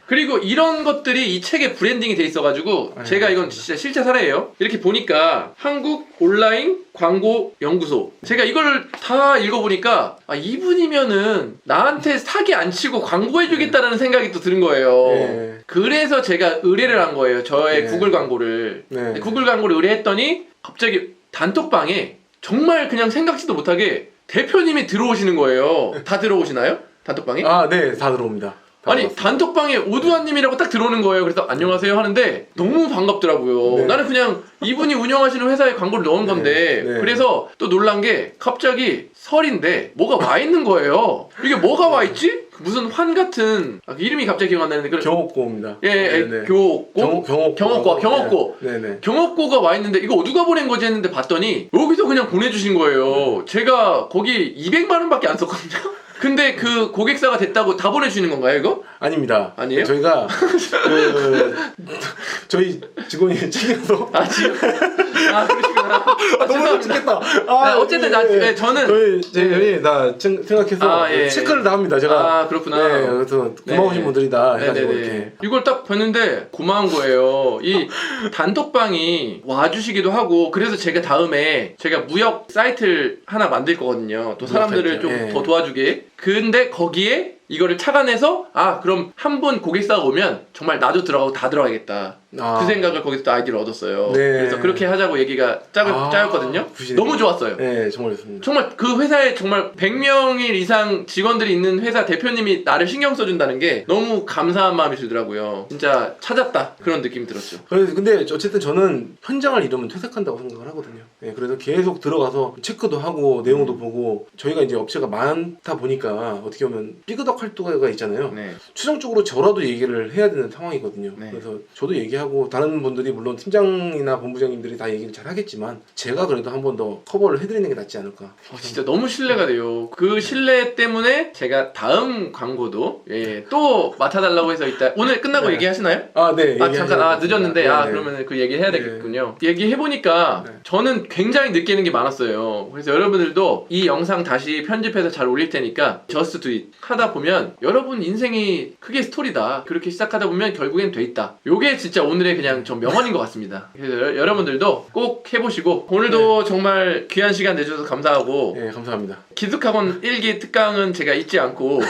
그리고 이런 것들이 이 책에 브랜딩이 돼 있어가지고 제가 이건 진짜 실제 사례예요. 이렇게 보니까 한국 온라인 광고 연구소, 제가 이걸 다 읽어보니까 이분이면은 나한테 사기 안 치고 광고해주겠다라는 생각이 또 드는 거예요. 그래서 제가 의뢰를 한 거예요. 저의 구글 광고를. 구글 광고를 의뢰했더니 갑자기 단톡방에 정말 그냥 생각지도 못하게 대표님이 들어오시는 거예요. 다 들어오시나요? 단톡방에? 네, 다 들어옵니다. 단톡방에 오두환님이라고 딱 들어오는 거예요. 그래서 안녕하세요 하는데 너무 반갑더라고요. 나는 그냥 이분이 운영하시는 회사에 광고를 넣은 건데 그래서 또 놀란 게 갑자기 설인데 뭐가 와 있는 거예요. 이게 뭐가 와 있지? 무슨 환 같은 이름이 갑자기 기억 안 나는데 경옥고입니다. 경옥고. 경옥고가 와 있는데 이거 누가 보낸 거지 했는데 봤더니 여기서 그냥 보내주신 거예요. 제가 거기 200만 원밖에 안 썼거든요. 근데 그 고객사가 됐다고 다 보내주시는 건가요, 이거? 아닙니다. 아니에요? 저희가 저희 직원이 책에서 그러시구나. 너무 좋겠다. 어쨌든 저는 저희 생각해서 체크를 다 합니다. 제가 그렇구나. 그래서 고마우신 분들이다 해가지고 이렇게 이걸 딱 봤는데 고마운 거예요. 이 단톡방이 와주시기도 하고 그래서 제가 다음에 제가 무역 사이트를 하나 만들 거거든요. 또 사람들을 좀 더 도와주게. 근데 거기에 이거를 착안해서 그럼 한 분 고객사가 오면 정말 나도 들어가고 다 들어가겠다. 그 생각을 거기서 또 아이디어를 얻었어요. 그래서 그렇게 하자고 얘기가 짜였거든요. 너무 좋았어요. 네, 정말 좋습니다. 정말 그 회사에 정말 100명 이상 직원들이 있는 회사 대표님이 나를 신경 써준다는 게 너무 감사한 마음이 들더라고요. 진짜 찾았다 그런 느낌이 들었죠. 근데 어쨌든 저는 현장을 잃으면 퇴색한다고 생각을 하거든요. 그래서 계속 들어가서 체크도 하고 내용도 보고 저희가 이제 업체가 많다 보니까 어떻게 보면 삐그덕할 때가 있잖아요. 추정적으로 저라도 얘기를 해야 되는 상황이거든요. 그래서 저도 얘기하고 다른 분들이 물론 팀장이나 본부장님들이 다 얘기를 잘 하겠지만 제가 그래도 한 번 더 커버를 해드리는 게 낫지 않을까. 진짜 너무 신뢰가 돼요. 그 신뢰 때문에 제가 다음 광고도 또 맡아달라고 해서 이따 오늘 끝나고 얘기하시나요? 네. 잠깐 늦었는데 그러면 그 얘기 해야 되겠군요. 얘기해보니까 저는 굉장히 느끼는 게 많았어요. 그래서 여러분들도 이 영상 다시 편집해서 잘 올릴 테니까 Just Do It 하다 보면 보면 여러분 인생이 크게 스토리다. 그렇게 시작하다 보면 결국엔 돼 있다. 요게 진짜 오늘의 그냥 좀 명언인 것 같습니다. 그래서 여러분들도 꼭 해보시고 오늘도 정말 귀한 시간 내주셔서 감사하고 네, 감사합니다. 기숙학원 1기 특강은 제가 잊지 않고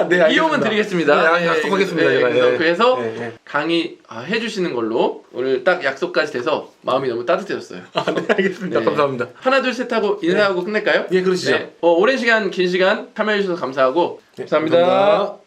네, 이용은 드리겠습니다. 네, 약속하겠습니다. 네, 제가. 그래서 네, 네. 강의 해주시는 걸로 오늘 딱 약속까지 돼서 마음이 너무 따뜻해졌어요. 네, 알겠습니다. 네. 감사합니다. 하나 둘 셋 하고 인사하고 끝낼까요? 예, 그러시죠. 네. 오랜 시간 긴 시간 참여해주셔서 감사하고 네, 감사합니다. 감사합니다.